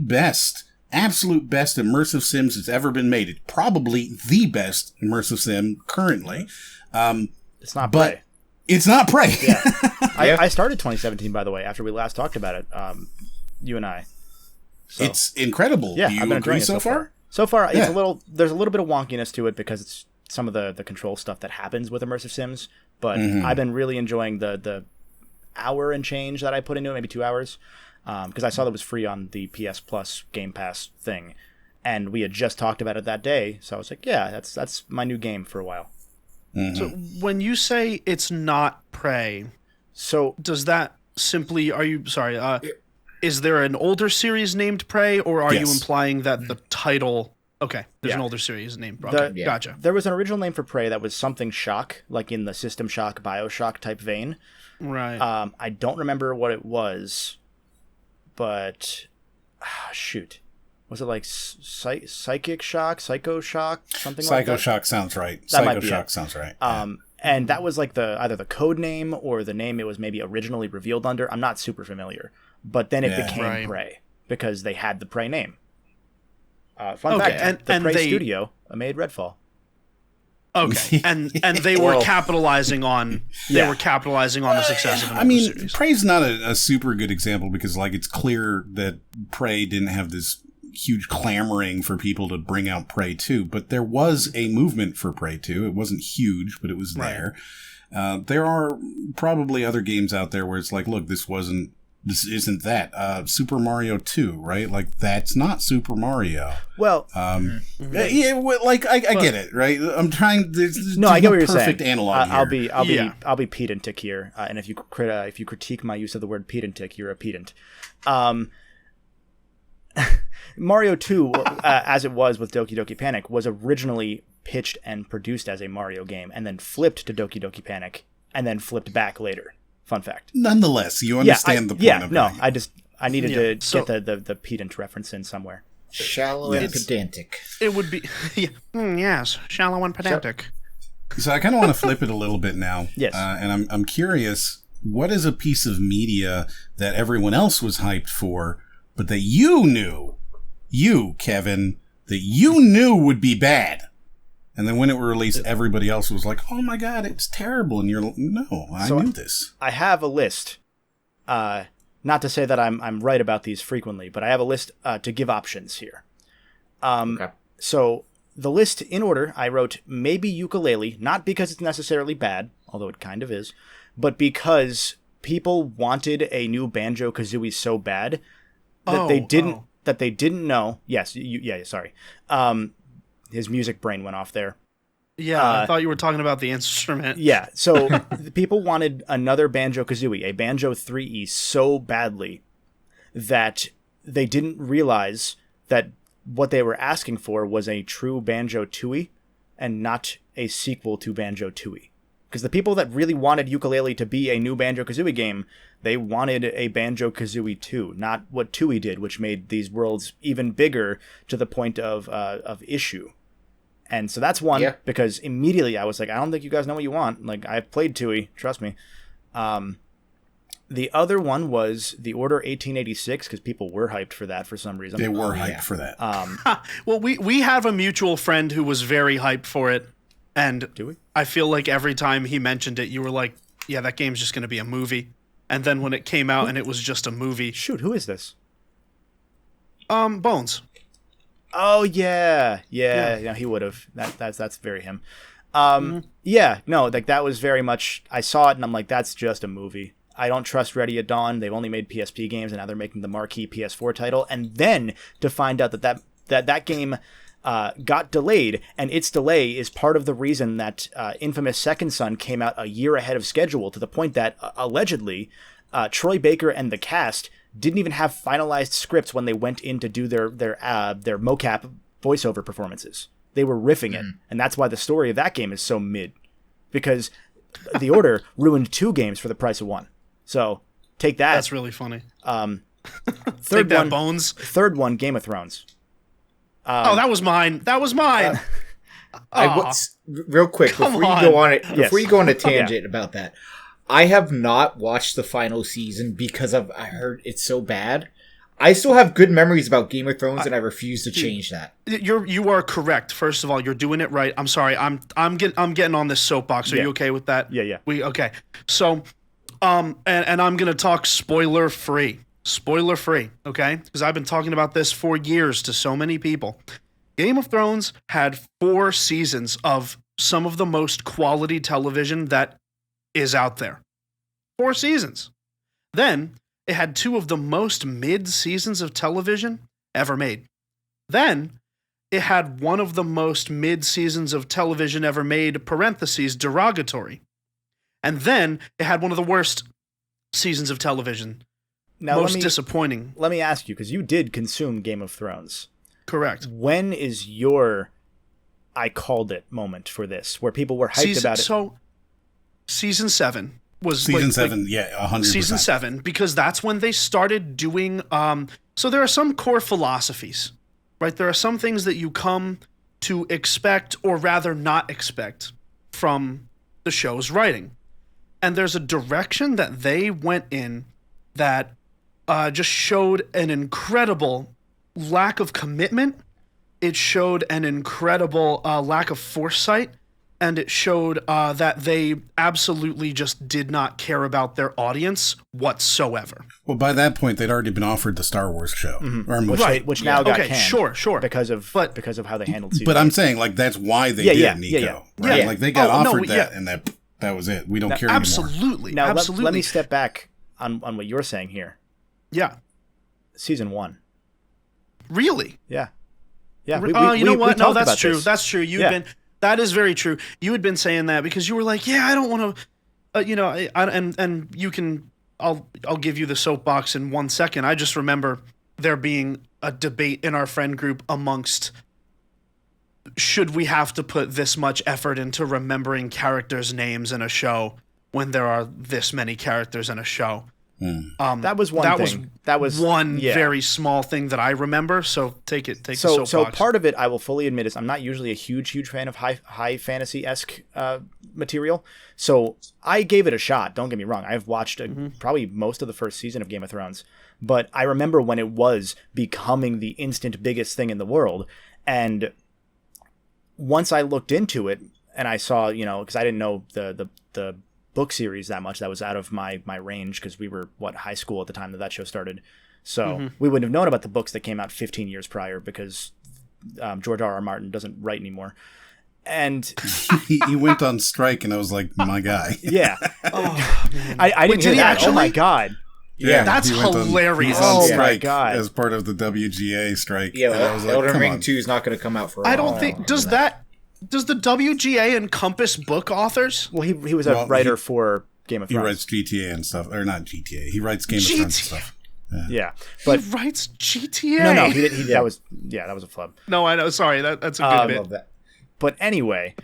absolute best immersive sims that's ever been made. It's probably the best immersive sim currently. It's not Prey. It's not Prey. Yeah. I started 2017, by the way, after we last talked about it, you and I. So, it's incredible. Yeah, Do you I've been agree enjoying it so far? So far, it's there's a little bit of wonkiness to it because it's some of the control stuff that happens with immersive sims, but I've been really enjoying the hour and change that I put into it, maybe 2 hours, because I saw that it was free on the PS Plus Game Pass thing, and we had just talked about it that day, so I was like, yeah, that's my new game for a while. So when you say it's not Prey, so does that simply, is there an older series named Prey, or are you implying that the title, there's an older series named Prey. Gotcha. There was an original name for Prey that was something Shock, like in the System Shock, BioShock type vein. Right. I don't remember what it was, but shoot. Was it like Psychic Shock, Psycho Shock, something like that? Psycho Shock sounds right. That Psycho Shock sounds right. And that was like either the code name or the name it was maybe originally revealed under. I'm not super familiar. But then it became Prey because they had the Prey name. Fun fact, the Prey studio made Redfall. Okay, and they were capitalizing on the success of another series. Prey's not a super good example because it's clear that Prey didn't have this huge clamoring for people to bring out Prey 2, but there was a movement for Prey 2. It wasn't huge, but it was there. There are probably other games out there where it's like, look, this isn't that. Super Mario 2, right? That's not Super Mario. Well, I get it, right? I'm trying. I get what you're saying. Perfect analog here. I'll be pedantic here, and if you critique my use of the word pedantic, you're a pedant. Mario 2, as it was with Doki Doki Panic, was originally pitched and produced as a Mario game, and then flipped to Doki Doki Panic, and then flipped back later. Fun fact. Nonetheless, you understand the point of it. I needed to get the pedant reference in somewhere. Shallow and pedantic. It would be, yes, shallow and pedantic. So I kind of want to flip it a little bit now. Yes. And I'm curious, what is a piece of media that everyone else was hyped for, but that you, Kevin, that you knew would be bad? And then when it was released, everybody else was like, oh my God, it's terrible. And you're like, no, I knew this. I have a list. Not to say that I'm right about these frequently, but I have a list to give options here. Okay. So the list in order, I wrote maybe Yooka-Laylee, not because it's necessarily bad, although it kind of is, but because people wanted a new Banjo-Kazooie so bad that they didn't know. Yes, sorry. His music brain went off there. Yeah, I thought you were talking about the instrument. Yeah, so the people wanted another Banjo-Kazooie, a Banjo 3E, so badly that they didn't realize that what they were asking for was a true Banjo-Tooie and not a sequel to Banjo-Tooie. Because the people that really wanted Yooka-Laylee to be a new Banjo-Kazooie game, they wanted a Banjo-Kazooie 2, not what Tooie did, which made these worlds even bigger to the point of issue. And so that's one, because immediately I was like, I don't think you guys know what you want. Like, I've played Tooie, trust me. The other one was The Order 1886, because people were hyped for that for some reason. They were hyped for that. Well, we have a mutual friend who was very hyped for it. And do we? I feel like every time he mentioned it, you were like, yeah, that game's just going to be a movie. And then when it came out and it was just a movie. Shoot, who is this? Bones. Oh, yeah, he would have. That's very him. Yeah, no, like that was very much, I saw it and I'm like, that's just a movie. I don't trust Ready at Dawn. They've only made PSP games and now they're making the marquee PS4 title. And then to find out that game got delayed, and its delay is part of the reason that Infamous Second Son came out a year ahead of schedule, to the point that allegedly Troy Baker and the cast didn't even have finalized scripts when they went in to do their mocap voiceover performances. They were riffing it, and that's why the story of that game is so mid, because The Order ruined 2 games for the price of 1. So take that. That's really funny. Third one, Bones. Third one, Game of Thrones. That was mine. Real quick, before you go on a tangent about that, I have not watched the final season because I heard it's so bad. I still have good memories about Game of Thrones, and I refuse to change that. You are correct. First of all, you're doing it right. I'm sorry. I'm getting on this soapbox. Are you okay with that? Yeah. Okay. So, and I'm gonna talk spoiler free. Spoiler free, okay? Because I've been talking about this for years to so many people. Game of Thrones had 4 seasons of some of the most quality television that is out there. 4 seasons. Then it had 2 of the most mid seasons of television ever made. Then it had one of the most mid seasons of television ever made, parentheses, derogatory. And then it had one of the worst seasons of television. Now, most disappointing. Let me ask you, because you did consume Game of Thrones. Correct. When is your I called it moment for this, where people were hyped about it? So, season 7 was season 7, yeah, 100%. Season 7, because that's when they started doing. So there are some core philosophies, right? There are some things that you come to expect, or rather not expect, from the show's writing, and there's a direction that they went in that just showed an incredible lack of commitment. It showed an incredible lack of foresight, and it showed that they absolutely just did not care about their audience whatsoever. Well, by that point, they'd already been offered the Star Wars show, or movie. Which now got canned. Sure, because of how they handled season. But I'm saying, like, that's why they did Nicco, right? Yeah. Like, they got offered that, and that was it. We don't care absolutely, anymore. Now, absolutely. let me step back on what you're saying here. Yeah. Season 1. Really? Yeah. You know what? No, that's true. This. That's true. That is very true. You had been saying that because you were like, yeah, I don't want to, and you can, I'll give you the soapbox in 1 second. I just remember there being a debate in our friend group amongst, should we have to put this much effort into remembering characters' names in a show when there are this many characters in a show? That was one thing. That was one very small thing that I remember. So take the soapbox. So part of it, I will fully admit, is I'm not usually a huge fan of high fantasy-esque material. So I gave it a shot. Don't get me wrong. I've watched probably most of the first season of Game of Thrones, but I remember when it was becoming the instant biggest thing in the world. And once I looked into it, and I saw, because I didn't know the book series that much, that was out of my range, because we were high school at the time that show started, so we wouldn't have known about the books that came out 15 years prior, because George R.R. Martin doesn't write anymore. And he went on strike, and I was like, my guy. yeah, Oh, man. I didn't Wait, hear did he that. Oh my actually? god. Yeah, That's he went hilarious. He's on Oh my strike God. as part of the WGA strike. Yeah, and I was like, Elden come Ring on. 2 is not going to come out for a I while. don't think does the WGA encompass book authors? Well, he was a writer for Game of He Thrones. writes GTA and stuff, or not GTA. He writes Game of Thrones and stuff. Yeah, but He writes GTA. no, he did. That was a flub. No, I know. Sorry, that's a good I bit. love that. But anyway,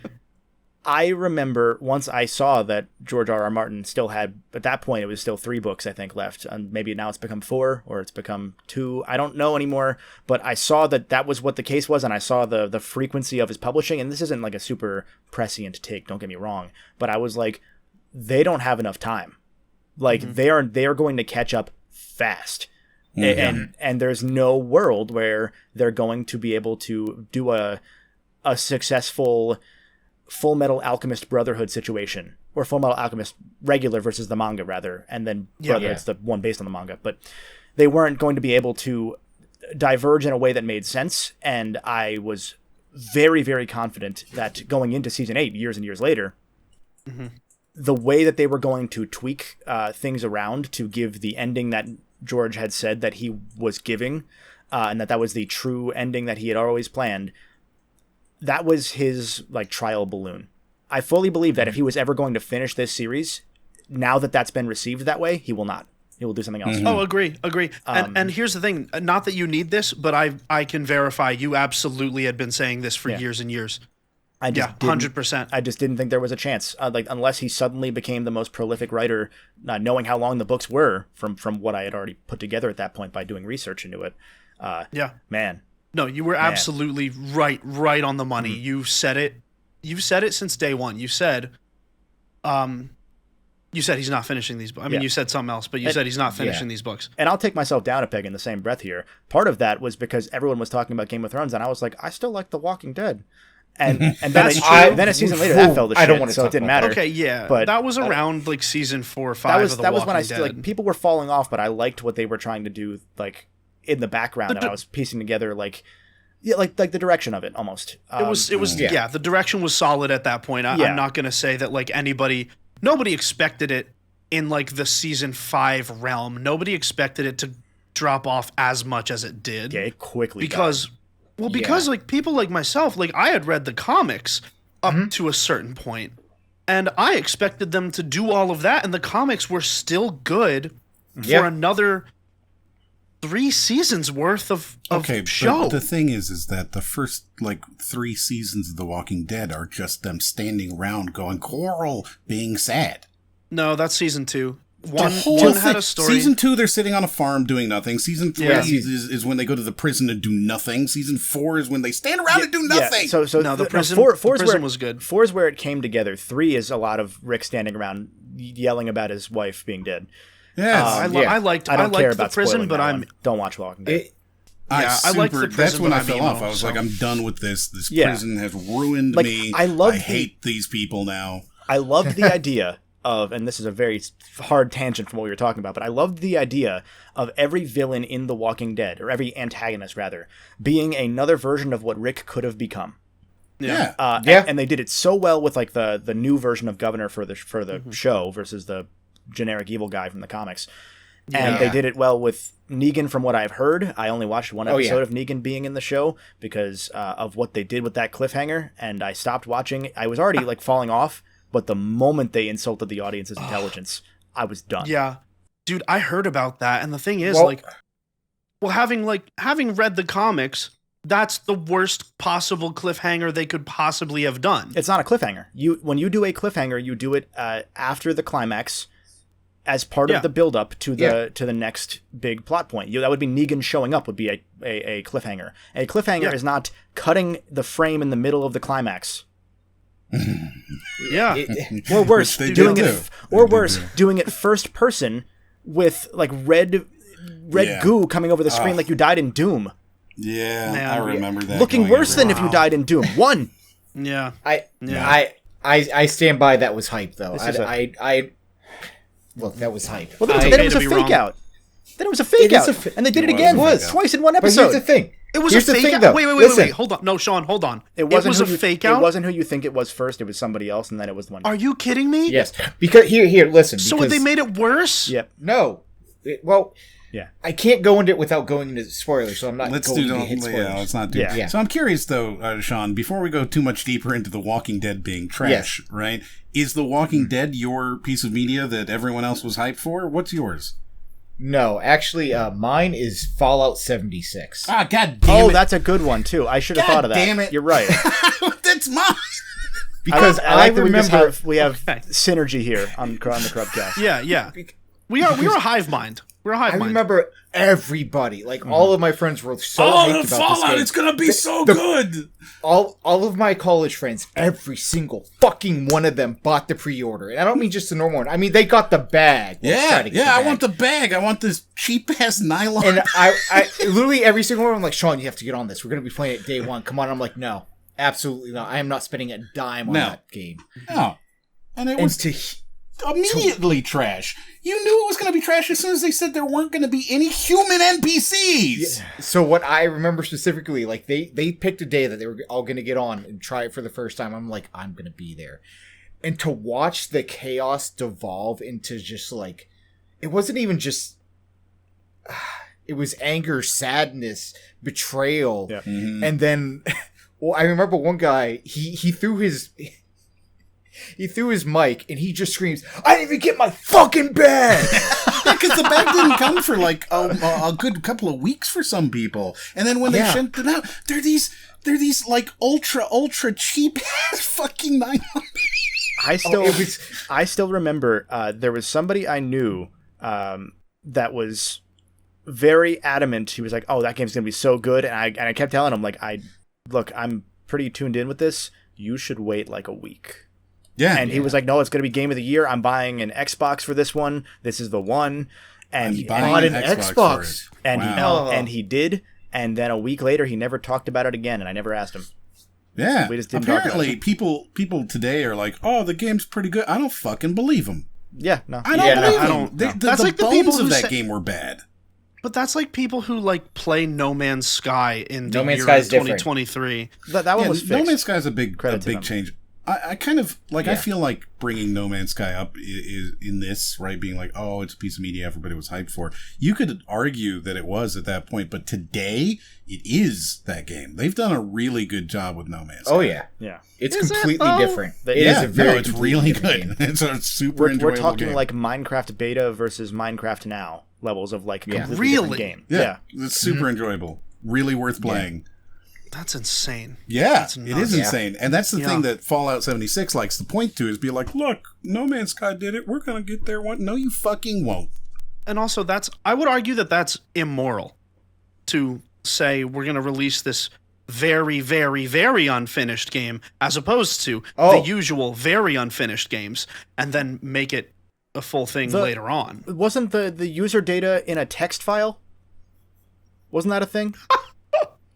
I remember once I saw that George R.R. Martin still had, at that point, it was still 3 books, I think, left. And maybe now it's become 4 or it's become 2. I don't know anymore. But I saw that was what the case was, and I saw the frequency of his publishing. And this isn't like a super prescient take, don't get me wrong. But I was like, they don't have enough time. Like, they are going to catch up fast. And there's no world where they're going to be able to do a successful Full Metal Alchemist Brotherhood situation, or Full Metal Alchemist regular versus the manga rather, and then Brotherhood's the one based on the manga. But they weren't going to be able to diverge in a way that made sense, and I was very, very confident that going into season 8, years and years later, the way that they were going to tweak things around to give the ending that George had said that he was giving, and that was the true ending that he had always planned, that was his like trial balloon. I fully believe that if he was ever going to finish this series, now that that's been received that way, he will not. He will do something else. Oh, agree. And here's the thing: not that you need this, but I can verify you absolutely had been saying this for years and years. I just 100%. I just didn't think there was a chance. Like unless he suddenly became the most prolific writer, knowing how long the books were from what I had already put together at that point by doing research into it. Man. No, you were absolutely right on the money. You've said it since day one. You said he's not finishing these books. I mean, you said something else, but you said he's not finishing these books. And I'll take myself down a peg in the same breath here. Part of that was because everyone was talking about Game of Thrones, and I was like, I still like The Walking Dead. And then a season later, that fell to shit, so it didn't matter. Okay, yeah, but that was around like season 4 or 5 of The Walking Dead. That was when I still, like, people were falling off, but I liked what they were trying to do, like, in the background, and I was piecing together like the direction of it almost. It was the direction was solid at that point. I'm not gonna say that like nobody expected it in like the season 5 realm. Nobody expected it to drop off as much as it did. Yeah, it quickly because like people like myself, like I had read the comics up to a certain point, and I expected them to do all of that, and the comics were still good for another 3 seasons worth of show. But the thing is that the first like 3 seasons of The Walking Dead are just them standing around going Coral being sad. No, that's season 2. One had a story. Season 2, they're sitting on a farm doing nothing. Season 3 is when they go to the prison to do nothing. Season 4 is when they stand around and do nothing. So no, the prison was good. 4 is where it came together. 3 is a lot of Rick standing around yelling about his wife being dead. Yes. I liked the prison, but don't watch Walking Dead. I liked the prison. That's when I fell off. I was like, I'm done with this. This prison has ruined me. I hate these people now. I loved the idea of, and this is a very hard tangent from what we were talking about, but I loved the idea of every villain in The Walking Dead, or every antagonist rather, being another version of what Rick could have become. And they did it so well with like the new version of Governor for the show versus the generic evil guy from the comics. And they did it well with Negan from what I've heard. I only watched one episode of Negan being in the show because of what they did with that cliffhanger, and I stopped watching. I was already like falling off, but the moment they insulted the audience's intelligence, I was done. Yeah. Dude, I heard about that, and the thing is having read the comics, that's the worst possible cliffhanger they could possibly have done. It's not a cliffhanger. When you do a cliffhanger, you do it after the climax, as part of the build-up to the next big plot point. That would be Negan showing up would be a cliffhanger. A cliffhanger is not cutting the frame in the middle of the climax. Or worse, doing it first person with like red goo coming over the screen like you died in Doom. Yeah, man, I remember that. Looking worse than if you died in Doom. I stand by that was hype though. Look, that was hype. Well, then it was a fake out. Then it was a fake out. And they did it again twice in one episode. But here's the thing. It was Here's a the fake thing, out. though. Wait. Listen. Hold on. No, Sean, hold on. It wasn't was who a you, fake It out? wasn't who you think it was first. It was somebody else, and then it was the one. Are you kidding me? Yes, because here, listen. So because, they made it worse? Yep. No. Well, Yeah. I can't go into it without going into spoilers, so I'm not Let's going do to hit spoilers. yeah, let's not do Yeah. Yeah. So I'm curious though, Sean, before we go too much deeper into The Walking Dead being trash, right? Is The Walking Dead your piece of media that everyone else was hyped for? What's yours? No, actually, mine is Fallout 76. Ah, god damn it. That's a good one too. I should have God thought of that. damn it. You're right. That's mine. Because I like that remember... we have Okay. synergy here on the Crubcast. Yeah. We are a hive mind. We're a hive I mind. remember everybody, like all of my friends were so hyped about this game. It's gonna be so good. All of my college friends, every single fucking one of them bought the pre-order. And I don't mean just the normal one. I mean, they got the bag. I want the bag. I want this cheap-ass nylon. And I literally every single one, I'm like, Sean, you have to get on this. We're going to be playing it day one. Come on. I'm like, no, absolutely not. I am not spending a dime on that game. No. And it And was to... immediately trash. You knew it was going to be trash as soon as they said there weren't going to be any human NPCs. So what I remember specifically, like they picked a day that they were all going to get on and try it for the first time. I'm like, I'm going to be there. And to watch the chaos devolve into just like, it wasn't even just, it was anger, sadness, betrayal. Yeah. And then, well, I remember one guy, he threw his... He threw his mic and he just screams, I didn't even get my fucking bag! Because the bag didn't come for like a good couple of weeks for some people. And then when they sent it out, they're these like ultra cheap ass fucking nylon. I still remember there was somebody I knew that was very adamant. He was like, "Oh, that game's gonna be so good," and I kept telling him like, "Look, I'm pretty tuned in with this. You should wait like a week." Yeah, and he was like, "No, it's gonna be game of the year. I'm buying an Xbox for this one. This is the one." And he bought an Xbox. And Wow. he did. And then a week later, he never talked about it again, and I never asked him. Yeah, We just didn't talk about apparently it. people today are like, "Oh, the game's pretty good." I don't fucking believe them. Yeah, no. I don't Yeah, believe I them. don't- The, no. the, That's the like the bones people of who that say- game were bad. But that's like people who like play No Man's Sky in the No Man's year Sky is different. 2023. That one was fixed. No Man's Sky is a big Credit to them. change. I kind of like. I Yeah. feel like bringing No Man's Sky up is in this right, being like, oh, it's a piece of media everybody was hyped for. You could argue that it was at that point, but today it is that game. They've done a really good job with No Man's Sky. Oh, yeah. Yeah. It's Is it, completely though? different. That- It is yeah, a very it's completely really different good. game. It's a super We're enjoyable talking game. like Minecraft beta versus Minecraft now levels of like Yeah. completely different Really? game. yeah, it's super enjoyable. Really worth playing. That's insane. Yeah, That's it nuts. is insane. And that's the Yeah. thing that Fallout 76 likes to point to, is be like, look, No Man's Sky did it. We're going to get there one. No, you fucking won't. And also, I would argue that that's immoral to say we're going to release this very, very, very unfinished game as opposed to Oh. the usual very unfinished games and then make it a full thing later on. Wasn't the user data in a text file? Wasn't that a thing?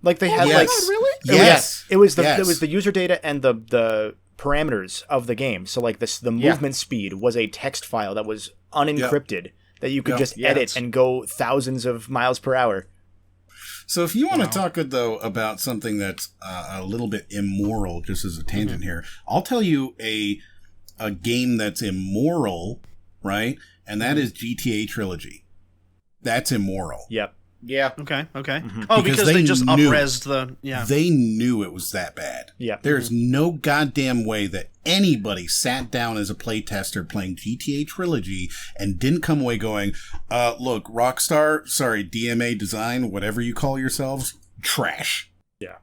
Like they had Yes. like really? Yes. it was the Yes. it was the user data and the parameters of the game. So like the Yeah. movement speed was a text file that was unencrypted that you could Yeah. just Yeah. edit and go thousands of miles per hour. So if you want to talk, though, about something that's a little bit immoral, just as a tangent here, I'll tell you a game that's immoral, right? And that is GTA Trilogy. That's immoral. Yep. Yeah. Okay. Oh, Because because they they just knew- upresed the They knew it was that bad. Yep. There's no goddamn way that anybody sat down as a playtester playing GTA Trilogy and didn't come away going, look, Rockstar, sorry, DMA Design, whatever you call yourselves, trash. Yeah.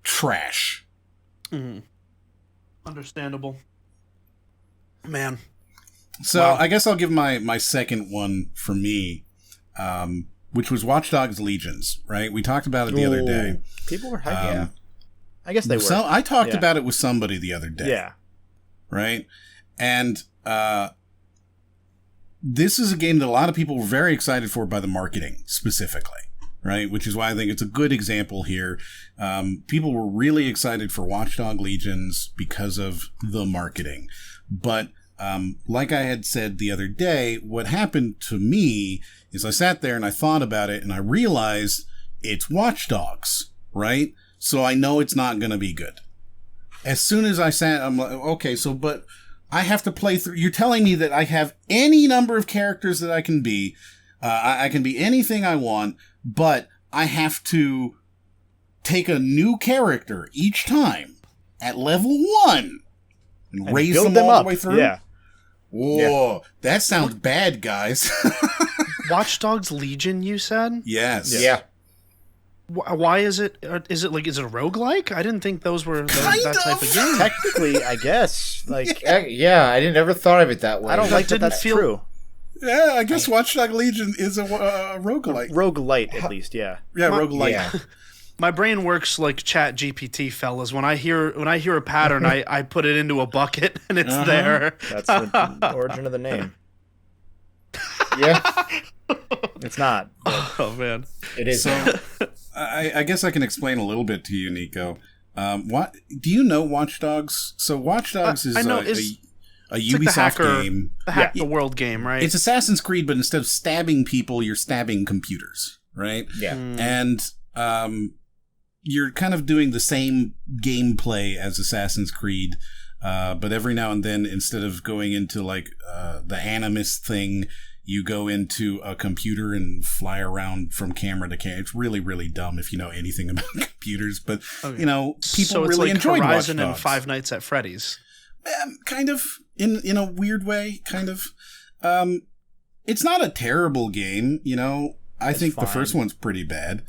Trash. Understandable. Man. So Wow. I guess I'll give my second one for me, which was Watch Dogs Legions, right? We talked about it the other day. People were hyped. Yeah. I guess they were. So I talked Yeah. about it with somebody the other day. Yeah. Right? And this is a game that a lot of people were very excited for by the marketing, specifically. Right? Which is why I think it's a good example here. People were really excited for Watch Dogs Legions because of the marketing. But like I had said the other day, what happened to me is I sat there and I thought about it and I realized it's Watch Dogs, right? So I know it's not going to be good. As soon as I sat, I'm like, okay, but I have to play through. You're telling me that I have any number of characters that I can be. I can be anything I want, but I have to take a new character each time at level 1 and raise build them all up. the way through. Yeah. Whoa, that sounds bad, guys. Watch Dogs Legion, you said? Yes. Yeah. Why is it? Is it a roguelike? I didn't think those were that type of game. Technically, I guess. Like, Yeah, I didn't ever thought of it that way. I don't like that didn't that's feel- true. Yeah, I guess Watch Dogs Legion is a roguelike. Roguelite, at least, yeah. Yeah, roguelike. Yeah. My brain works like Chat GPT, fellas. When I hear a pattern, I put it into a bucket and it's there. That's the origin of the name. Yeah, It's not. Oh man, it is. So, I guess I can explain a little bit to you, Nicco. What do you know Watch Dogs? So Watch Dogs is I know, a it's Ubisoft like the hacker, game. the Hack the World game, right? It's Assassin's Creed, but instead of stabbing people, you're stabbing computers, right? Yeah. And you're kind of doing the same gameplay as Assassin's Creed, but every now and then, instead of going into like the Animus thing, you go into a computer and fly around from camera to camera. It's really, really dumb if you know anything about computers, but you know, people so it's really like enjoyed Horizon Watch and Dogs. Five Nights at Freddy's. Kind of in a weird way, kind of. It's not a terrible game, you know. I think the fine. first one's pretty bad.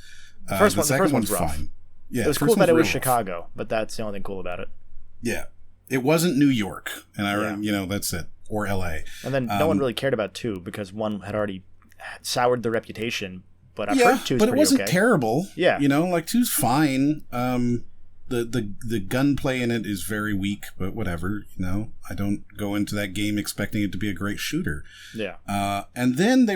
The second first one's one's rough. fine. Yeah, It was first cool that one's it was real rough. Chicago, but that's the only thing cool about it. Yeah, it wasn't New York, and Yeah. you know, that's it, or L.A. And then no one really cared about 2 because 1 had already soured the reputation. But I've Yeah, heard 2's but it pretty wasn't okay. terrible. Yeah. You know, like 2's fine. The gunplay in it is very weak, but whatever. You know, I don't go into that game expecting it to be a great shooter. Yeah. And then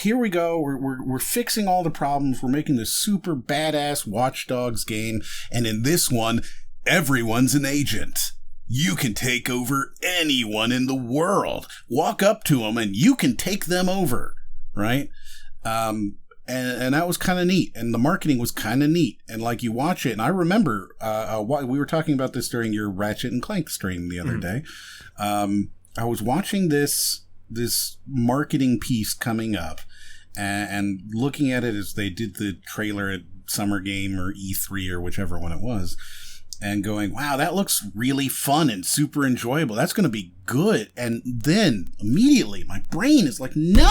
here we go. We're fixing all the problems. We're making this super badass Watch Dogs game, and in this one, everyone's an agent. You can take over anyone in the world. Walk up to them, and you can take them over. Right? And that was kind of neat, and the marketing was kind of neat. And like you watch it, and I remember we were talking about this during your Ratchet and Clank stream the other day. I was watching this marketing piece coming up, and looking at it as they did the trailer at Summer Game or E3 or whichever one it was, and going, "Wow, that looks really fun and super enjoyable. That's going to be good." And then immediately my brain is like, "No,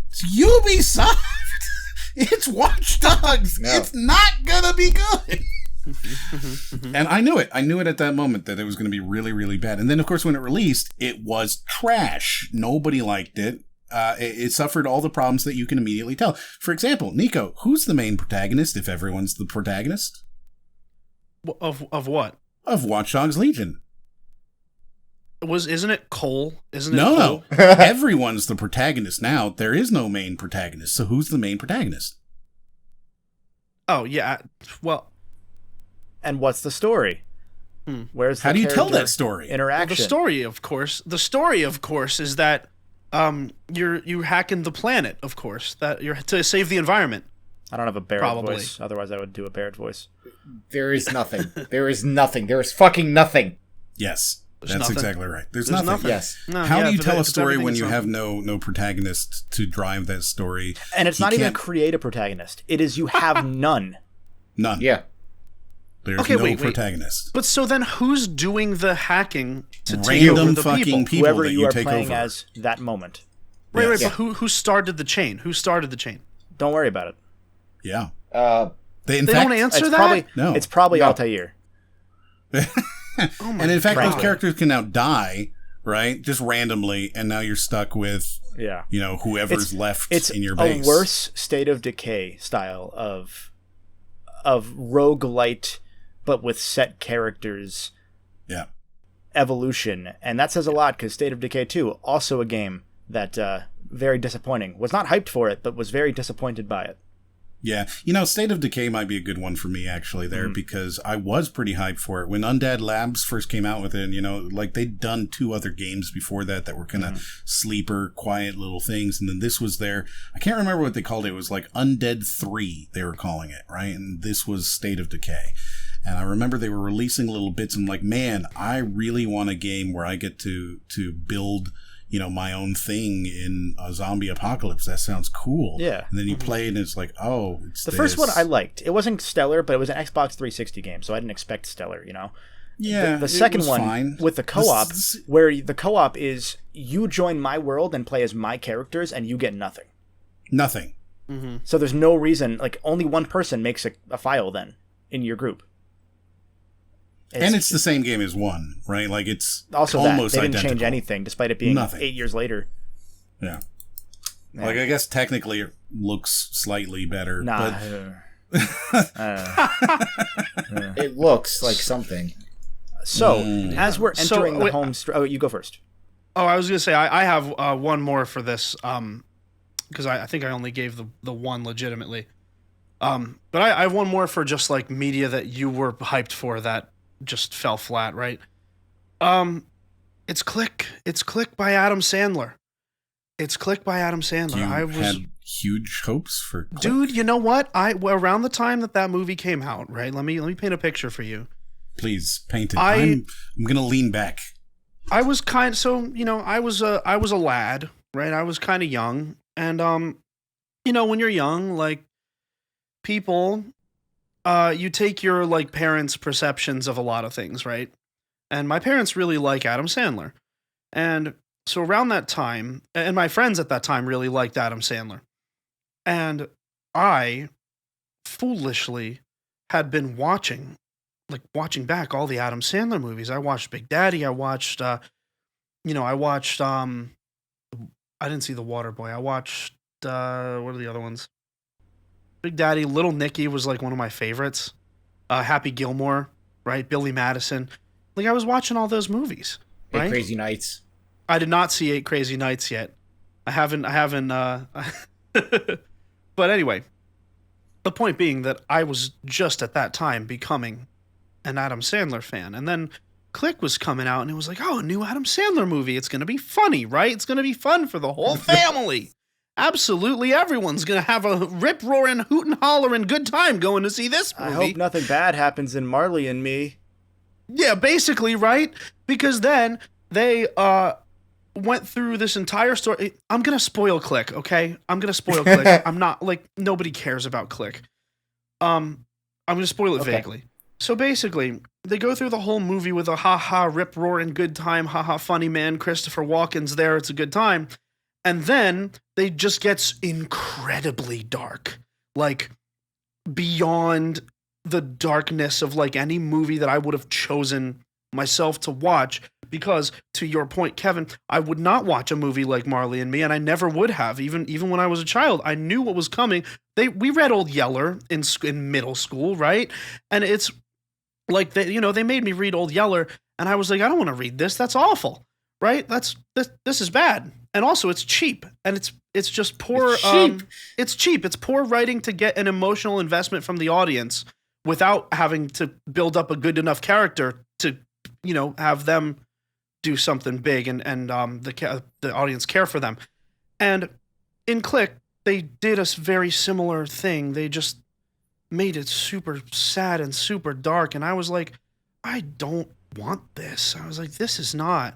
it's Ubisoft." It's Watch Dogs. No. It's not gonna be good. And I knew it. I knew it at that moment that it was going to be really, really bad. And then, of course, when it released, it was trash. Nobody liked it. It suffered all the problems that you can immediately tell. For example, Nicco, who's the main protagonist if everyone's the protagonist? Of what? Of Watch Dogs Legion. Isn't it Cole? Isn't it No, Cole? no. Everyone's the protagonist now. There is no main protagonist. So who's the main protagonist? Oh yeah. Well, And what's the story? Where's the How do you tell character that story? Interaction. the story, of course, is that you're hacking the planet, of course, that you're to save the environment. I don't have a Barrett Probably. voice. Otherwise, I would do a Barrett voice. There is nothing. There is nothing. There is fucking nothing. Yes, There's that's nothing. exactly right. There's There's nothing. Yes. No, How yeah, do you if tell a it's story everything, when it's you have nothing. no protagonist to drive that story? And it's You not even can't- create a protagonist. It is you have none. None. Yeah. There's Okay, no wait. protagonist. But so then, who's doing the hacking to take over Random the fucking people? people Whoever that you you are take playing over. as that moment. Right, Yes. right. But who started the chain? Who started the chain? Don't worry about it. Yeah. They fact, don't answer It's that. probably No. It's probably No. Altair. Oh my And in fact, God. those characters can now die, right? Just randomly, and now you're stuck with, Yeah. you know, whoever's left It's in your a base. worse State of Decay style of roguelite, but with set characters Yeah. evolution. And that says a lot because State of Decay 2, also a game that very disappointing. Was not hyped for it, but was very disappointed by it. Yeah. State of Decay might be a good one for me, actually, there, because I was pretty hyped for it. When Undead Labs first came out with it, they'd done 2 other games before that were kind of sleeper, quiet little things. And then this was I can't remember what they called it. It was like Undead 3, they were calling it, right? And this was State of Decay. And I remember they were releasing little bits, and like, man, I really want a game where I get to build my own thing in a zombie apocalypse. That sounds cool. Yeah. And then you play it and it's like, oh, it's the first one I liked. It wasn't stellar, but it was an Xbox 360 game, so I didn't expect stellar, Yeah. The second one fine. with the co-op, where the co-op is you join my world and play as my characters and you get nothing. Nothing. Mm-hmm. So there's no reason, only one person makes a file then in your group. And it's the same game as 1, right? Like, it's also almost they didn't identical. change anything, despite it being Nothing. 8 years later. Yeah. Like, I guess technically it looks slightly better. Nah. But It looks like something. So, as we're entering the home... you go first. Oh, I was going to say, I have one more for this, because I think I only gave the one legitimately. But I have one more for just, media that you were hyped for that just fell flat, right? It's Click. It's Click by Adam Sandler. It's Click by Adam Sandler. You I was had huge hopes for Click. Dude, you know what? Around the time that movie came out, right? Let me paint a picture for you. Please paint it. I'm gonna lean back. I was I was a lad, right? I was kind of young, and when you're young, people, you take your parents' perceptions of a lot of things, right? And my parents really like Adam Sandler, and so around that time, and my friends at that time really liked Adam Sandler, and I foolishly had been watching back all the Adam Sandler movies. I watched Big Daddy. I watched, I didn't see The Waterboy. I watched, what are the other ones? Big Daddy, Little Nicky was one of my favorites. Happy Gilmore, right? Billy Madison. I was watching all those movies, right? 8 Crazy Nights. I did not see 8 Crazy Nights yet. I haven't, but anyway, the point being that I was just at that time becoming an Adam Sandler fan. And then Click was coming out and it was a new Adam Sandler movie. It's going to be funny, right? It's going to be fun for the whole family. Absolutely everyone's going to have a rip-roaring, hoot-and-hollering good time going to see this movie. I hope nothing bad happens in Marley and Me. Yeah, basically, right? Because then they went through this entire story. I'm going to spoil Click, okay? I'm going to spoil Click. I'm not, nobody cares about Click. I'm going to spoil it vaguely. So basically, they go through the whole movie with a ha-ha, rip-roaring good time, ha-ha, funny man, Christopher Walken's there, it's a good time. And then they just gets incredibly dark. Beyond the darkness of any movie that I would have chosen myself to watch. Because, to your point, Kevin, I would not watch a movie like Marley and Me, and I never would have, even when I was a child. I knew what was coming. We read Old Yeller in middle school, right? And it's they made me read Old Yeller, and I was like, I don't want to read this. That's awful, right? This is bad, and also it's cheap, and it's just poor. It's cheap. It's poor writing to get an emotional investment from the audience without having to build up a good enough character to, have them do something big and the audience care for them. And in Click, they did a very similar thing. They just made it super sad and super dark. And I was like, I don't want this. I was like, this is not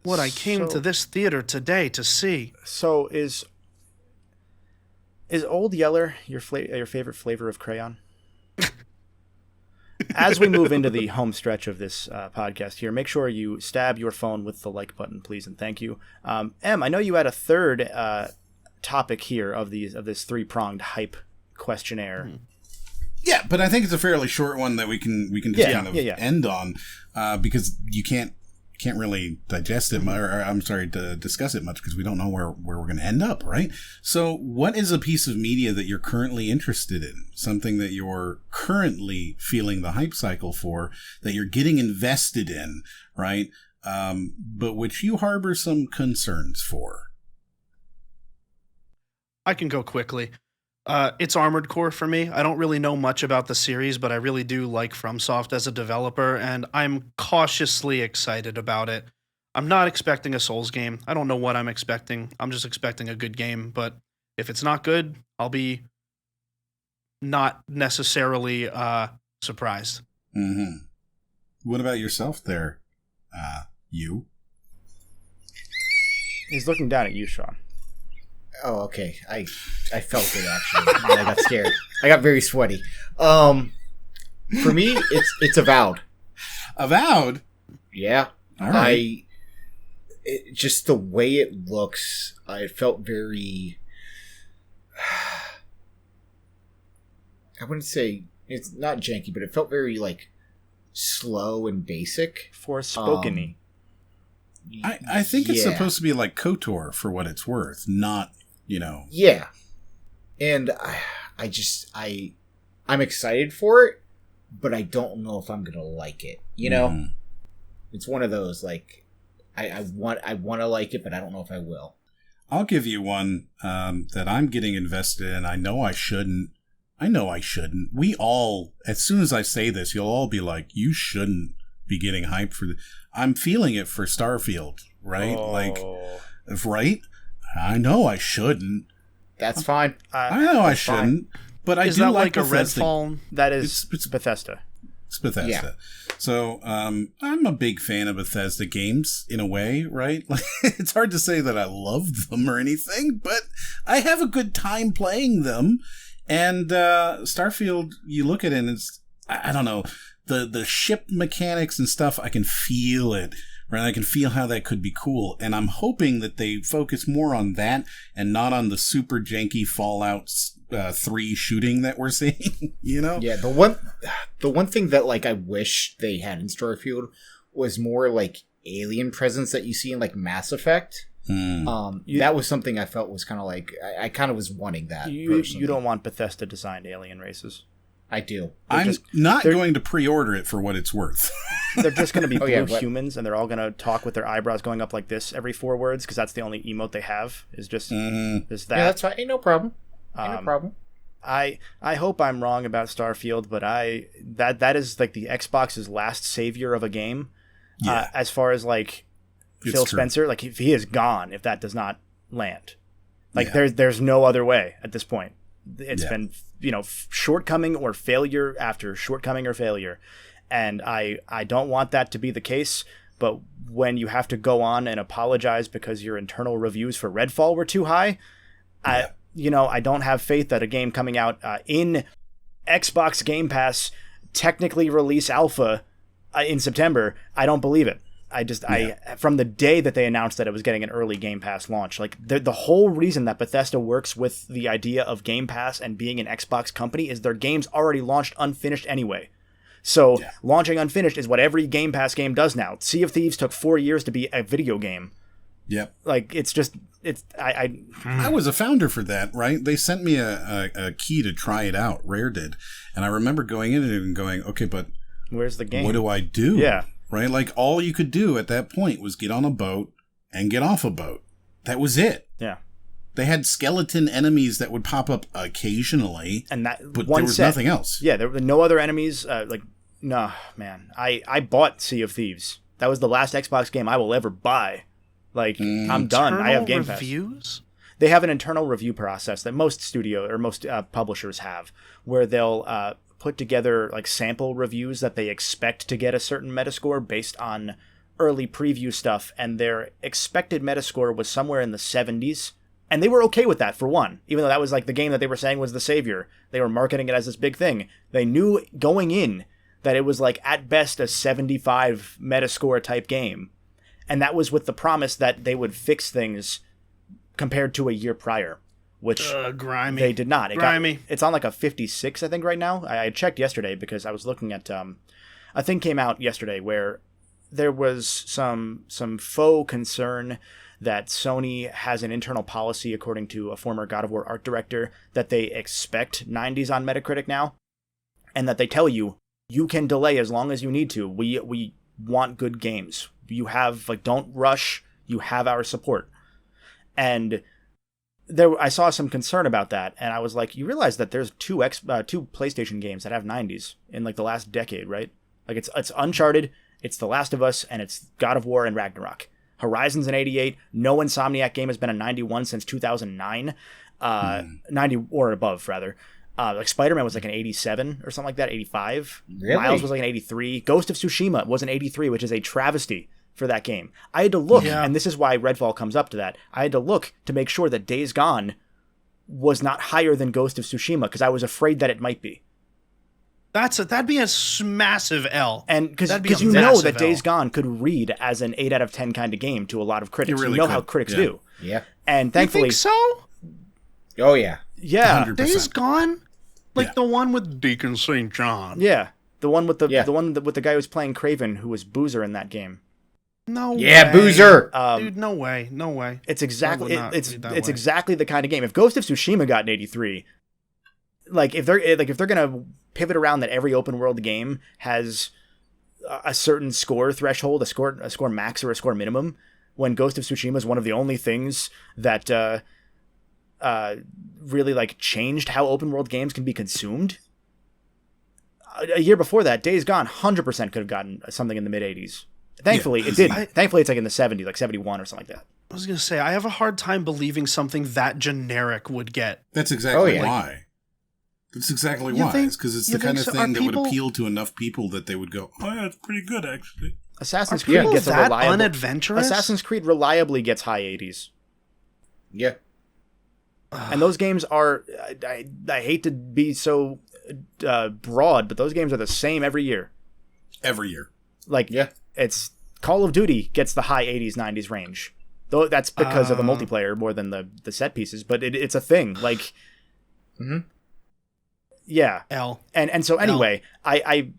what I came to this theater today to see. So is Old Yeller your favorite flavor of crayon? As we move into the home stretch of this podcast here, make sure you stab your phone with the like button, please, and thank you. Em, I know you had a third topic here of this 3-pronged hype questionnaire. Yeah, but I think it's a fairly short one that we can just kind of end on because you can't really digest it, to discuss it much because we don't know where we're going to end up, right? So what is a piece of media that you're currently interested in? Something that you're currently feeling the hype cycle for, that you're getting invested in, right? But which you harbor some concerns for. I can go quickly. It's Armored Core for me. I don't really know much about the series, but I really do like FromSoft as a developer, and I'm cautiously excited about it. I'm not expecting a Souls game. I don't know what I'm expecting. I'm just expecting a good game, but if it's not good, I'll be not necessarily surprised. Mm-hmm. What about yourself there, you? He's looking down at you, Sean. Oh, okay. I felt it actually. And I got scared. I got very sweaty. For me, it's Avowed. Avowed? Yeah. All right. Just the way it looks, it felt very. I wouldn't say it's not janky, but it felt very like slow and basic. Forspoken-y. I think it's supposed to be like KOTOR for what it's worth, not, Yeah. And I'm excited for it, but I don't know if I'm going to like it. It's one of those, like, I want to like it, but I don't know if I will. I'll give you one that I'm getting invested in. I know I shouldn't. We all, as soon as I say this, you'll all be like, you shouldn't be getting hyped for this. I'm feeling it for Starfield, right? Oh. Like, right? I know I shouldn't. That's fine. I know I shouldn't. But I Is do that like like a Bethesda. Redfall? That is It's Bethesda. It's Bethesda. Yeah. So I'm a big fan of Bethesda games in a way, right? Like, it's hard to say that I love them or anything, but I have a good time playing them. And Starfield, you look at it and it's, I don't know, the ship mechanics and stuff, I can feel it, right? I can feel how that could be cool. And I'm hoping that they focus more on that and not on the super janky Fallout 3 shooting that we're seeing, Yeah, the one thing that, like, I wish they had in Starfield was more, like, alien presence that you see in, like, Mass Effect. That was something I felt was kind of like, I kind of was wanting that. You don't want Bethesda designed alien races. I do. I'm not going to pre-order it for what it's worth. They're just going to be blue but humans, and they're all going to talk with their eyebrows going up like this every 4 words, because that's the only emote they have, is just this, that. Yeah, that's fine. Ain't no problem. No problem. I hope I'm wrong about Starfield, but that is like the Xbox's last savior of a game. Yeah. As far as like It's Phil true. Spencer, like he is gone if that does not land. Like Yeah. there's no other way at this point. It's Yeah. been shortcoming or failure after shortcoming or failure, and I don't want that to be the case. But when you have to go on and apologize because your internal reviews for Redfall were too high, I don't have faith that a game coming out in Xbox Game Pass, technically release alpha in September, I don't believe it. From the day that they announced that it was getting an early Game Pass launch, like the whole reason that Bethesda works with the idea of Game Pass and being an Xbox company is their games already launched unfinished anyway. So launching unfinished is what every Game Pass game does now. Sea of Thieves took 4 years to be a video game. Yep. Like I was a founder for that, right? They sent me a key to try it out. Rare did. And I remember going in it and going, okay, but where's the game? what do I do? Yeah. Right? Like, all you could do at that point was get on a boat and get off a boat. That was it. Yeah. They had skeleton enemies that would pop up occasionally, And that but one there was set. nothing else. Yeah, there were no other enemies. No, man. I bought Sea of Thieves. That was the last Xbox game I will ever buy. Like, I'm done. I have Game Pass. Reviews? They have an internal review process that most publishers have, where they'll put together like sample reviews that they expect to get a certain Metascore based on early preview stuff, and their expected Metascore was somewhere in the 70s. And they were okay with that, for one. Even though that was like the game that they were saying was the savior. They were marketing it as this big thing. They knew going in that it was like at best a 75 Metascore type game. And that was with the promise that they would fix things compared to a year prior, which Grimy. they did not. Grimy. It's on like a 56, I think, right now. I checked yesterday because I was looking at a thing came out yesterday where there was some faux concern that Sony has an internal policy, according to a former God of War art director, that they expect 90s on Metacritic now, and that they tell you can delay as long as you need to. We want good games. You have, don't rush. You have our support. And I saw some concern about that, and I was like, you realize that there's two PlayStation games that have 90s in like the last decade, right? Like it's Uncharted, it's The Last of Us, and it's God of War and Ragnarok. Horizon's an 88. No Insomniac game has been a 91 since 2009. 90 or above, rather. Like Spider-Man was like an 87 or something like that, 85. Really? Miles was like an 83. Ghost of Tsushima was an 83, which is a travesty for that game. I had to look, and this is why Redfall comes up to that. I had to look to make sure that Days Gone was not higher than Ghost of Tsushima because I was afraid that it might be. That'd be a massive L. And because you know that Days Gone could read as an 8 out of 10 kind of game to a lot of critics. Really you know could. how critics do. Yeah. And thankfully, You think so? Oh yeah. Yeah. 100%. Days Gone, like the one with Deacon St. John. Yeah. The one with the with the guy who was playing Craven, who was Boozer in that game. No Yeah, way. Boozer. Dude, no way. No way. It's exactly I would not it's read that it's way. exactly the kind of game. If Ghost of Tsushima got an 83, like if they're gonna pivot around that every open world game has a certain score threshold, a score max or a score minimum, when Ghost of Tsushima is one of the only things that really like changed how open world games can be consumed. A year before that, Days Gone 100% could have gotten something in the mid 80s. Thankfully, it didn't. Thankfully, it's like in the 70s, like 71 or something like that. I was going to say, I have a hard time believing something that generic would get. That's exactly yeah. why. That's exactly You why. think- It's because it's you the kind think of so? thing Are that people- would appeal to enough people that they would go, oh yeah, it's pretty good actually. Assassin's Are Creed people gets a that reliable. unadventurous? Assassin's Creed reliably gets high 80s. Yeah. And those games are, I hate to be so broad, but those games are the same every year. Every year. Like, Yeah. it's Call of Duty gets the high 80s, 90s range. Though that's because of the multiplayer more than the set pieces, but it's a thing. Like, yeah. L. And so anyway, I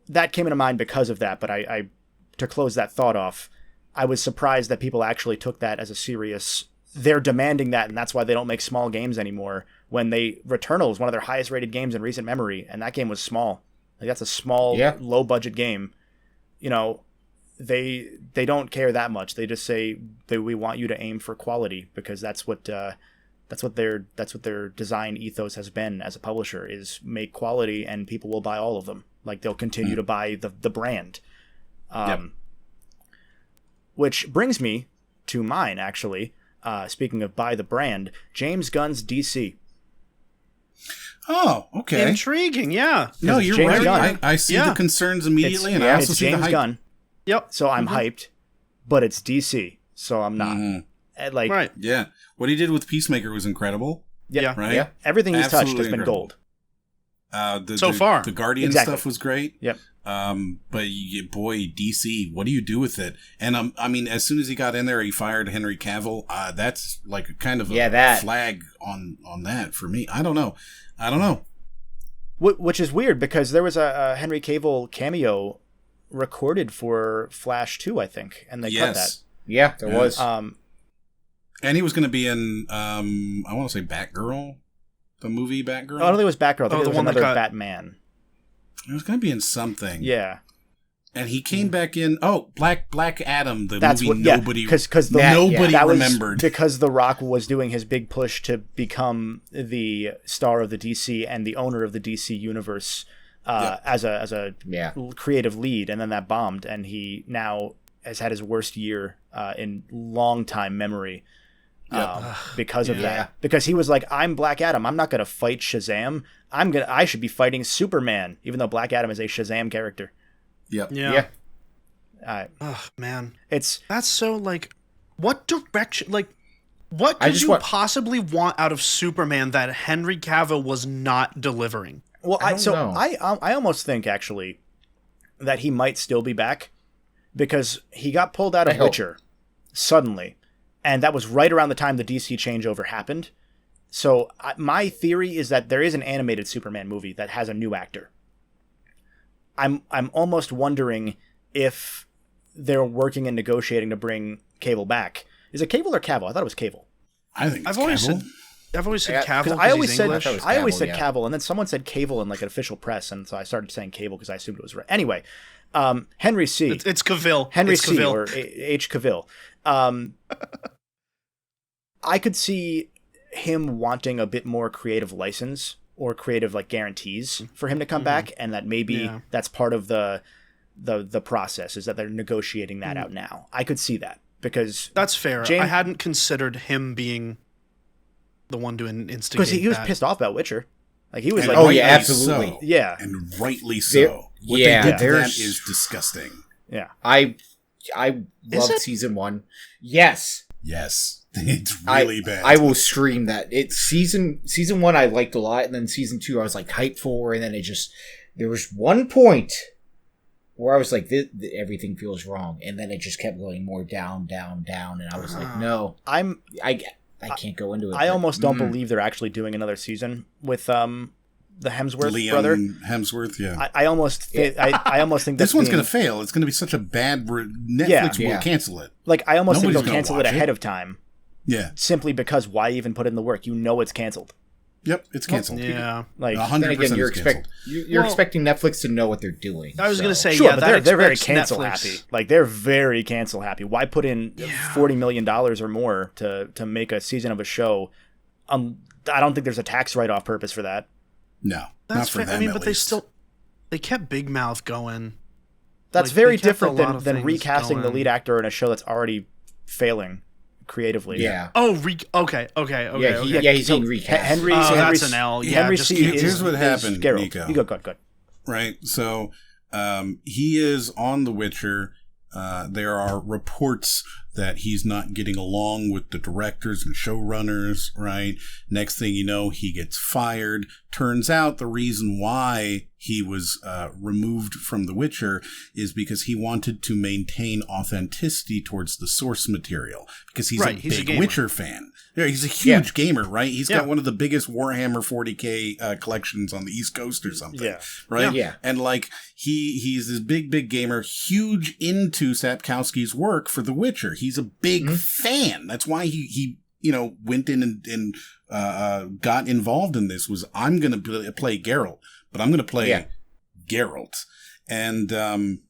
that came into mind because of that, but I to close that thought off, I was surprised that people actually took that as a serious. They're demanding that, and that's why they don't make small games anymore. When Returnal is one of their highest rated games in recent memory, and that game was small. Like that's a small, low budget game. You know, they don't care that much. They just say that we want you to aim for quality because that's what their design ethos has been as a publisher is make quality, and people will buy all of them. Like they'll continue to buy the brand. Which brings me to mine actually. Speaking of buy the brand, James Gunn's DC. Oh, okay. Intriguing, yeah. No, you're James right. Gunn. I see the concerns immediately, and I also it's see the James hype. Gunn. Yep. So I'm hyped, but it's DC, so I'm not. And, like, Right. Yeah, what he did with Peacemaker was incredible. Yeah. Right. Yeah. Everything he's touched Absolutely has been incredible. gold. So far. the Guardian Exactly. stuff was great. Yep. But boy, DC, what do you do with it? And I mean, as soon as he got in there, he fired Henry Cavill. That's like a kind of a flag on that for me. I don't know. Which is weird because there was a Henry Cavill cameo recorded for Flash 2, I think, and they cut that. Yeah, there was. And he was going to be in, I want to say Batgirl, the movie Batgirl. I don't think it was Batgirl. I think it was the one that another got- Batman. He was going to be in something. Yeah. And he came back in. Oh, Black Adam, the That's movie what. nobody Because nobody that was remembered. because The Rock was doing his big push to become the star of the DC and the owner of the DC universe as a creative lead, and then that bombed, and he now has had his worst year in long time memory. Because of that, because he was like, I'm Black Adam, I'm not gonna fight Shazam, I should be fighting Superman, even though Black Adam is a Shazam character. Yep. Yeah. Yeah. Oh man, It's that's so like, what direction? Like, what could you possibly want out of Superman that Henry Cavill was not delivering? well, I don't know. I almost think actually that he might still be back because he got pulled out of Witcher suddenly, and that was right around the time the DC changeover happened. So my theory is that there is an animated Superman movie that has a new actor. I'm almost wondering if they're working and negotiating to bring Cable back. Is it Cable or Cavill? I thought it was Cable. I think it's I've always Cavill. said Cavill. I always he's said English. I always said Cavill, Cavill, and then someone said Cable in like an official press, and so I started saying Cable because I assumed it was right. Anyway, Henry C. It's Cavill. Henry it's C. Cavill. or H. Cavill. I could see him wanting a bit more creative license or creative like guarantees for him to come back, and that maybe that's part of the process, is that they're negotiating that out now. I could see that, because that's fair. I hadn't considered him being the one to instigate, because he was pissed off about Witcher. Like he was and like, oh yeah, absolutely, so. Yeah, and rightly so. What they did to that is disgusting. Yeah, I loved season 1. Yes, it's really bad. I will scream that. It's season 1 I liked a lot, and then season 2 I was like hyped for, and then there was one point where I was like, everything feels wrong, and then it just kept going more down, and I was like, no, I can't go into it. I almost don't believe they're actually doing another season with the Hemsworth brother. Hemsworth, yeah. I almost think this one's going to fail. It's going to be such a bad. Netflix will cancel it. Like I almost Nobody's think they'll cancel it ahead of time. Yeah. Simply because why even put in the work? You know it's canceled. Yep, it's canceled. Yeah. Like 100%. Again, you're expecting Netflix to know what they're doing. I was going to say, sure, yeah, but they're very Netflix. cancel happy. Like they're very cancel happy. Why put in $40 million or more to make a season of a show? I don't think there's a tax write-off purpose for that. No, that's not for fair. them. I mean, but least. they kept Big Mouth going. That's like, very they kept different than recasting the lead actor in a show that's already failing creatively. Yeah. Oh, okay. He's being recast. Henry, that's an L. Yeah, Henry just C. Here's what happened, Geralt. Nico. You go. Right. So he is on The Witcher. There are reports that he's not getting along with the directors and showrunners, right? Next thing you know, he gets fired. Turns out the reason why he was removed from The Witcher is because he wanted to maintain authenticity towards the source material, because he's a big Witcher fan. Yeah, he's a huge gamer, right? He's got one of the biggest Warhammer 40K collections on the East Coast or something, right? Yeah. And like he's this big gamer, huge into Sapkowski's work for The Witcher. He's a big fan. That's why he went in and got involved in this. Was I'm going to play Geralt, but I'm going to play Geralt. And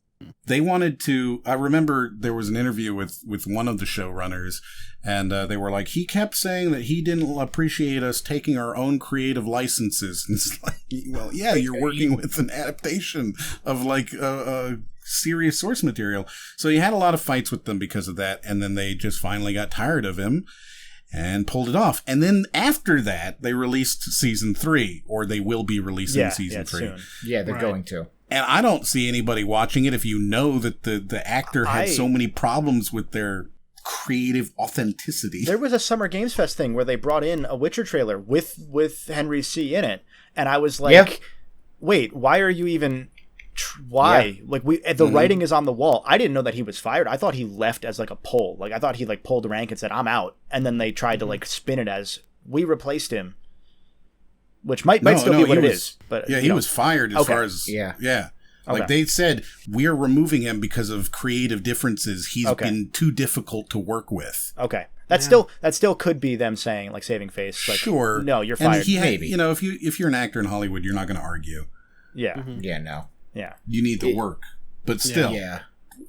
they wanted to. I remember there was an interview with one of the showrunners, and they were like, he kept saying that he didn't appreciate us taking our own creative licenses. And it's like, well, yeah, you're working with an adaptation of like serious source material. So he had a lot of fights with them because of that, and then they just finally got tired of him and pulled it off. And then after that, they released season 3, or they will be releasing season 3. Soon. Yeah, they're going to. And I don't see anybody watching it if you know that the actor had so many problems with their creative authenticity. There was a Summer Games Fest thing where they brought in a Witcher trailer with Henry C. in it, and I was like, wait, why are you even... Why? Yeah. Like the writing is on the wall. I didn't know that he was fired. I thought he left as like a pull. Like I thought he like pulled rank and said, I'm out. And then they tried to like spin it as we replaced him. Which might still be what it is. But he was fired as far as Like they said, we're removing him because of creative differences. He's been too difficult to work with. Okay. That still could be them saying like saving face. Like, sure. No, you're fired. And maybe. If you're an actor in Hollywood, you're not going to argue. Yeah. Yeah, no. Yeah. You need the work. But still. Yeah.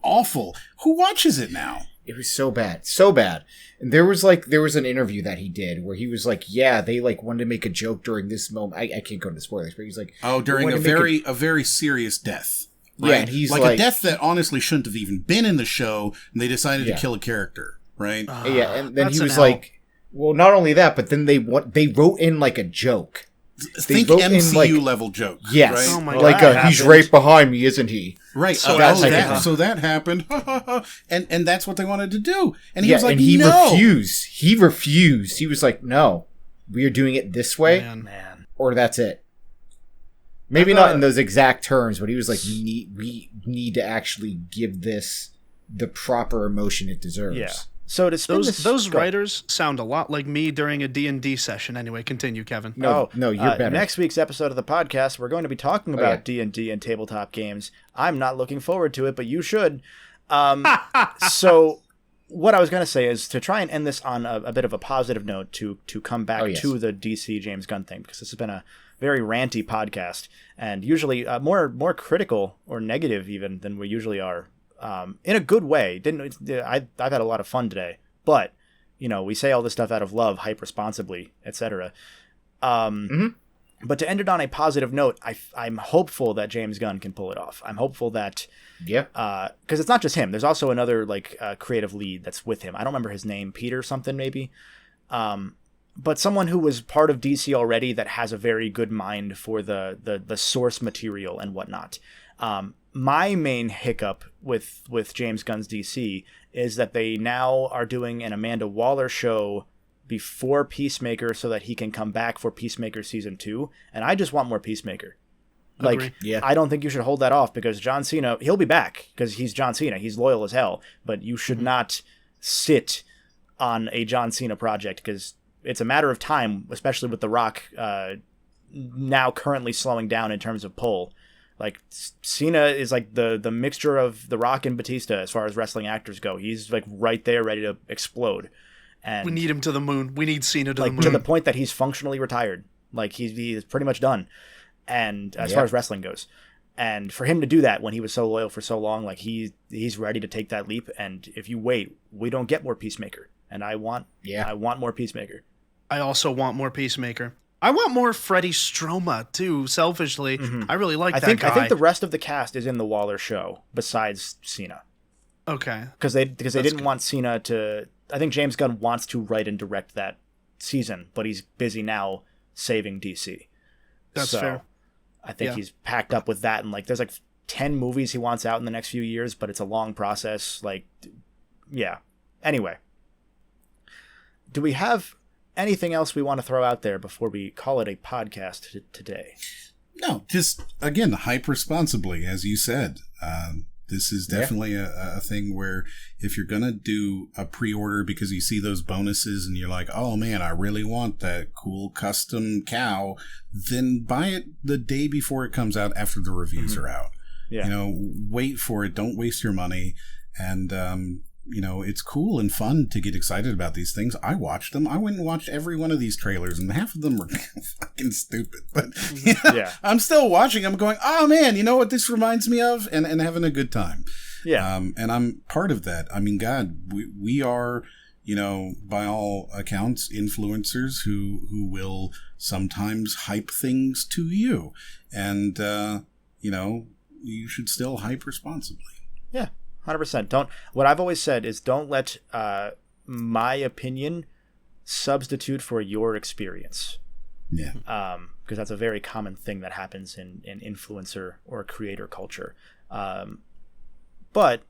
Awful. Who watches it now? It was so bad. So bad. And there was an interview that he did where he was like, yeah, they like wanted to make a joke during this moment. I can't go into spoilers, but he's like, during a very serious death. Right? Yeah, and he's like a death that honestly shouldn't have even been in the show, and they decided to kill a character, right? Yeah, and then he was like, well, not only that, but then they wrote in like a joke. Think MCU level joke. Yes. Right? Oh my God. He's right behind me, isn't he? Right. So that happened. and that's what they wanted to do. And he was like, refused. He refused. He was like, no, we are doing it this way. Man. Or that's it. Maybe not in those exact terms, but he was like, we need to actually give this the proper emotion it deserves. Yeah. So to spin those writers sound a lot like me during a D&D session. Anyway, continue, Kevin. No, you're better. Next week's episode of the podcast, we're going to be talking about D&D and tabletop games. I'm not looking forward to it, but you should. So what I was going to say is to try and end this on a bit of a positive note to come back to the DC James Gunn thing, because this has been a very ranty podcast and usually more critical or negative even than we usually are. In a good way. I've had a lot of fun today, but we say all this stuff out of love, hype responsibly, etc. But to end it on a positive note, I'm hopeful that James Gunn can pull it off. I'm hopeful that, because it's not just him. There's also another creative lead that's with him. I don't remember his name, Peter something maybe, but someone who was part of DC already that has a very good mind for the source material and whatnot. My main hiccup with James Gunn's DC is that they now are doing an Amanda Waller show before Peacemaker so that he can come back for Peacemaker season 2, and I just want more Peacemaker. Agree. I don't think you should hold that off, because John Cena, he'll be back because he's John Cena. He's loyal as hell, but you should not sit on a John Cena project, because it's a matter of time, especially with The Rock now currently slowing down in terms of pull. Cena is the mixture of The Rock and Batista as far as wrestling actors go. He's right there ready to explode. And we need him to the moon. We need Cena to the moon. To the point that he's functionally retired. He's pretty much done. And as far as wrestling goes. And for him to do that when he was so loyal for so long, he's ready to take that leap. And if you wait, we don't get more Peacemaker. And I want more Peacemaker. I also want more Peacemaker. I want more Freddie Stroma too, selfishly. I really like that guy. I think the rest of the cast is in the Waller show besides Cena. Okay. Because they didn't want Cena to... I think James Gunn wants to write and direct that season, but he's busy now saving DC. That's fair. I think he's packed up with that, and there's 10 movies he wants out in the next few years, but it's a long process. Anyway, do we have anything else we want to throw out there before we call it a podcast today? No, just again, hype responsibly, as you said. This is definitely a thing where if you're going to do a pre-order because you see those bonuses and you're like, oh man, I really want that cool custom cow, then buy it the day before it comes out after the reviews are out. Yeah. Wait for it. Don't waste your money. And, it's cool and fun to get excited about these things. I watched them. I went and watched every one of these trailers, and half of them were fucking stupid. But I'm still watching. I'm going, oh man, you know what this reminds me of? And having a good time. Yeah. And I'm part of that. I mean, God, we are, by all accounts, influencers who will sometimes hype things to you. And, you should still hype responsibly. Yeah. 100%. What I've always said is don't let my opinion substitute for your experience. Yeah. Because that's a very common thing that happens in influencer or creator culture. But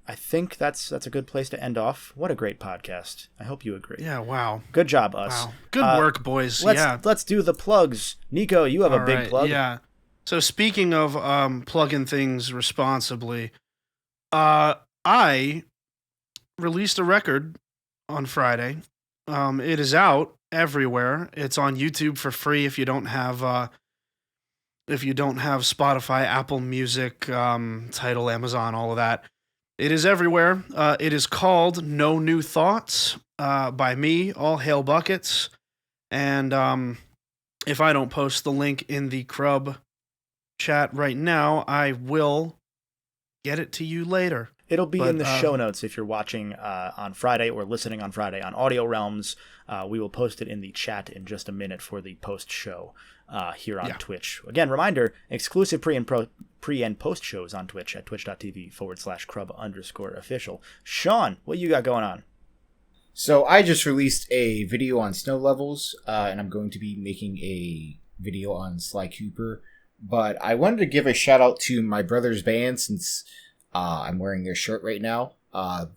I think that's a good place to end off. What a great podcast. I hope you agree. Yeah, wow. Good job, us. Wow. Good work, boys. Let's do the plugs. Nicco, you have a big plug. Yeah. So speaking of plugging things responsibly, I released a record on Friday. It is out everywhere. It's on YouTube for free if you don't have Spotify, Apple Music, Tidal, Amazon, all of that. It is everywhere. It is called No New Thoughts by me, All Hail Buckets. And if I don't post the link in the Crub chat right now, I will get it to you later. It'll be in the show notes if you're watching on Friday or listening on Friday on Audio Realms. We will post it in the chat in just a minute for the post-show here on Twitch. Again, reminder, exclusive pre and post shows on Twitch at twitch.tv/Crub_official. Sean, what you got going on? So I just released a video on snow levels, and I'm going to be making a video on Sly Cooper. But I wanted to give a shout out to my brother's band since I'm wearing their shirt right now.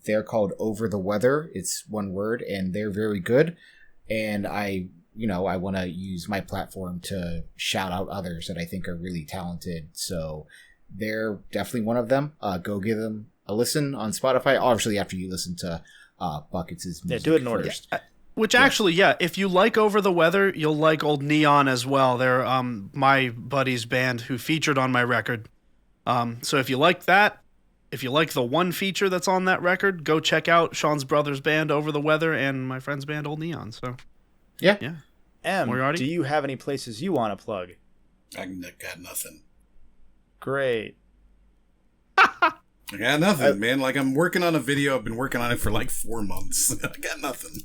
They're called Over the Weather. It's one word, and they're very good. And I want to use my platform to shout out others that I think are really talented. So they're definitely one of them. Go give them a listen on Spotify. Obviously, after you listen to Buckets' music. Yeah, do it in order. Which actually, if you like Over the Weather, you'll like Old Neon as well. They're my buddy's band who featured on my record. So if you like that, if you like the one feature that's on that record, go check out Sean's brother's band Over the Weather and my friend's band Old Neon. So yeah. Moriarty? Do you have any places you want to plug? I got nothing. Great. I got nothing, man. Like, I'm working on a video. I've been working on it for like 4 months. I got nothing.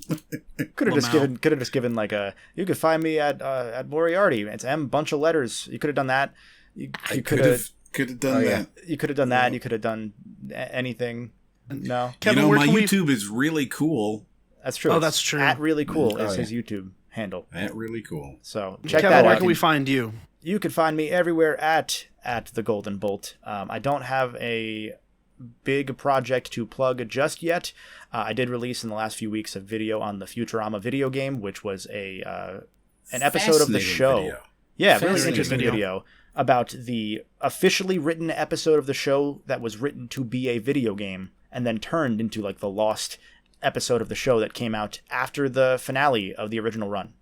Could have just given like a. You could find me at Moriarty. It's M bunch of letters. You could have done that. You could have done that. You could have done that. You could have done anything. No, Kevin, my YouTube is really cool. That's true. Oh, that's true. At really cool is his YouTube handle. At really cool. So check Kevin, that out. where can we find you? You can find me everywhere at the Golden Bolt. I don't have a big project to plug just yet. I did release in the last few weeks a video on the Futurama video game, which was an episode of the show. Video. Yeah, really interesting video about the officially written episode of the show that was written to be a video game and then turned into like the lost episode of the show that came out after the finale of the original run,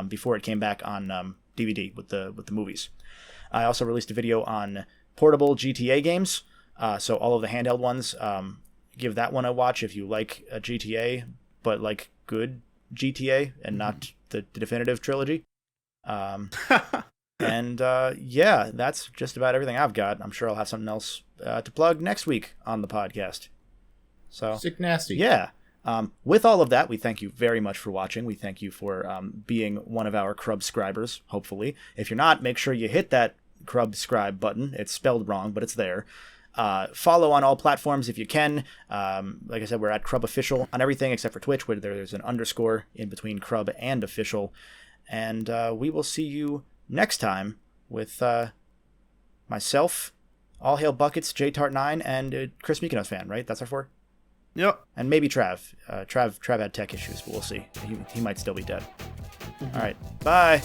before it came back on DVD with the movies. I also released a video on portable GTA games. So all of the handheld ones, give that one a watch if you like a GTA, but like good GTA and not the definitive trilogy. And yeah, that's just about everything I've got. I'm sure I'll have something else to plug next week on the podcast. So Sick nasty. Yeah. With all of that, we thank you very much for watching. We thank you for being one of our Crub subscribers, hopefully. If you're not, make sure you hit that Crub subscribe button. It's spelled wrong, but it's there. Follow on all platforms if you can. Like I said, we're at Crub Official on everything except for Twitch, where there's an underscore in between Crub and Official. And we will see you next time with myself, All Hail Buckets, JTart9, and Chris Mykonos fan, right? That's our four? Yep. And maybe Trav. Trav had tech issues, but we'll see. He might still be dead. All right. Bye.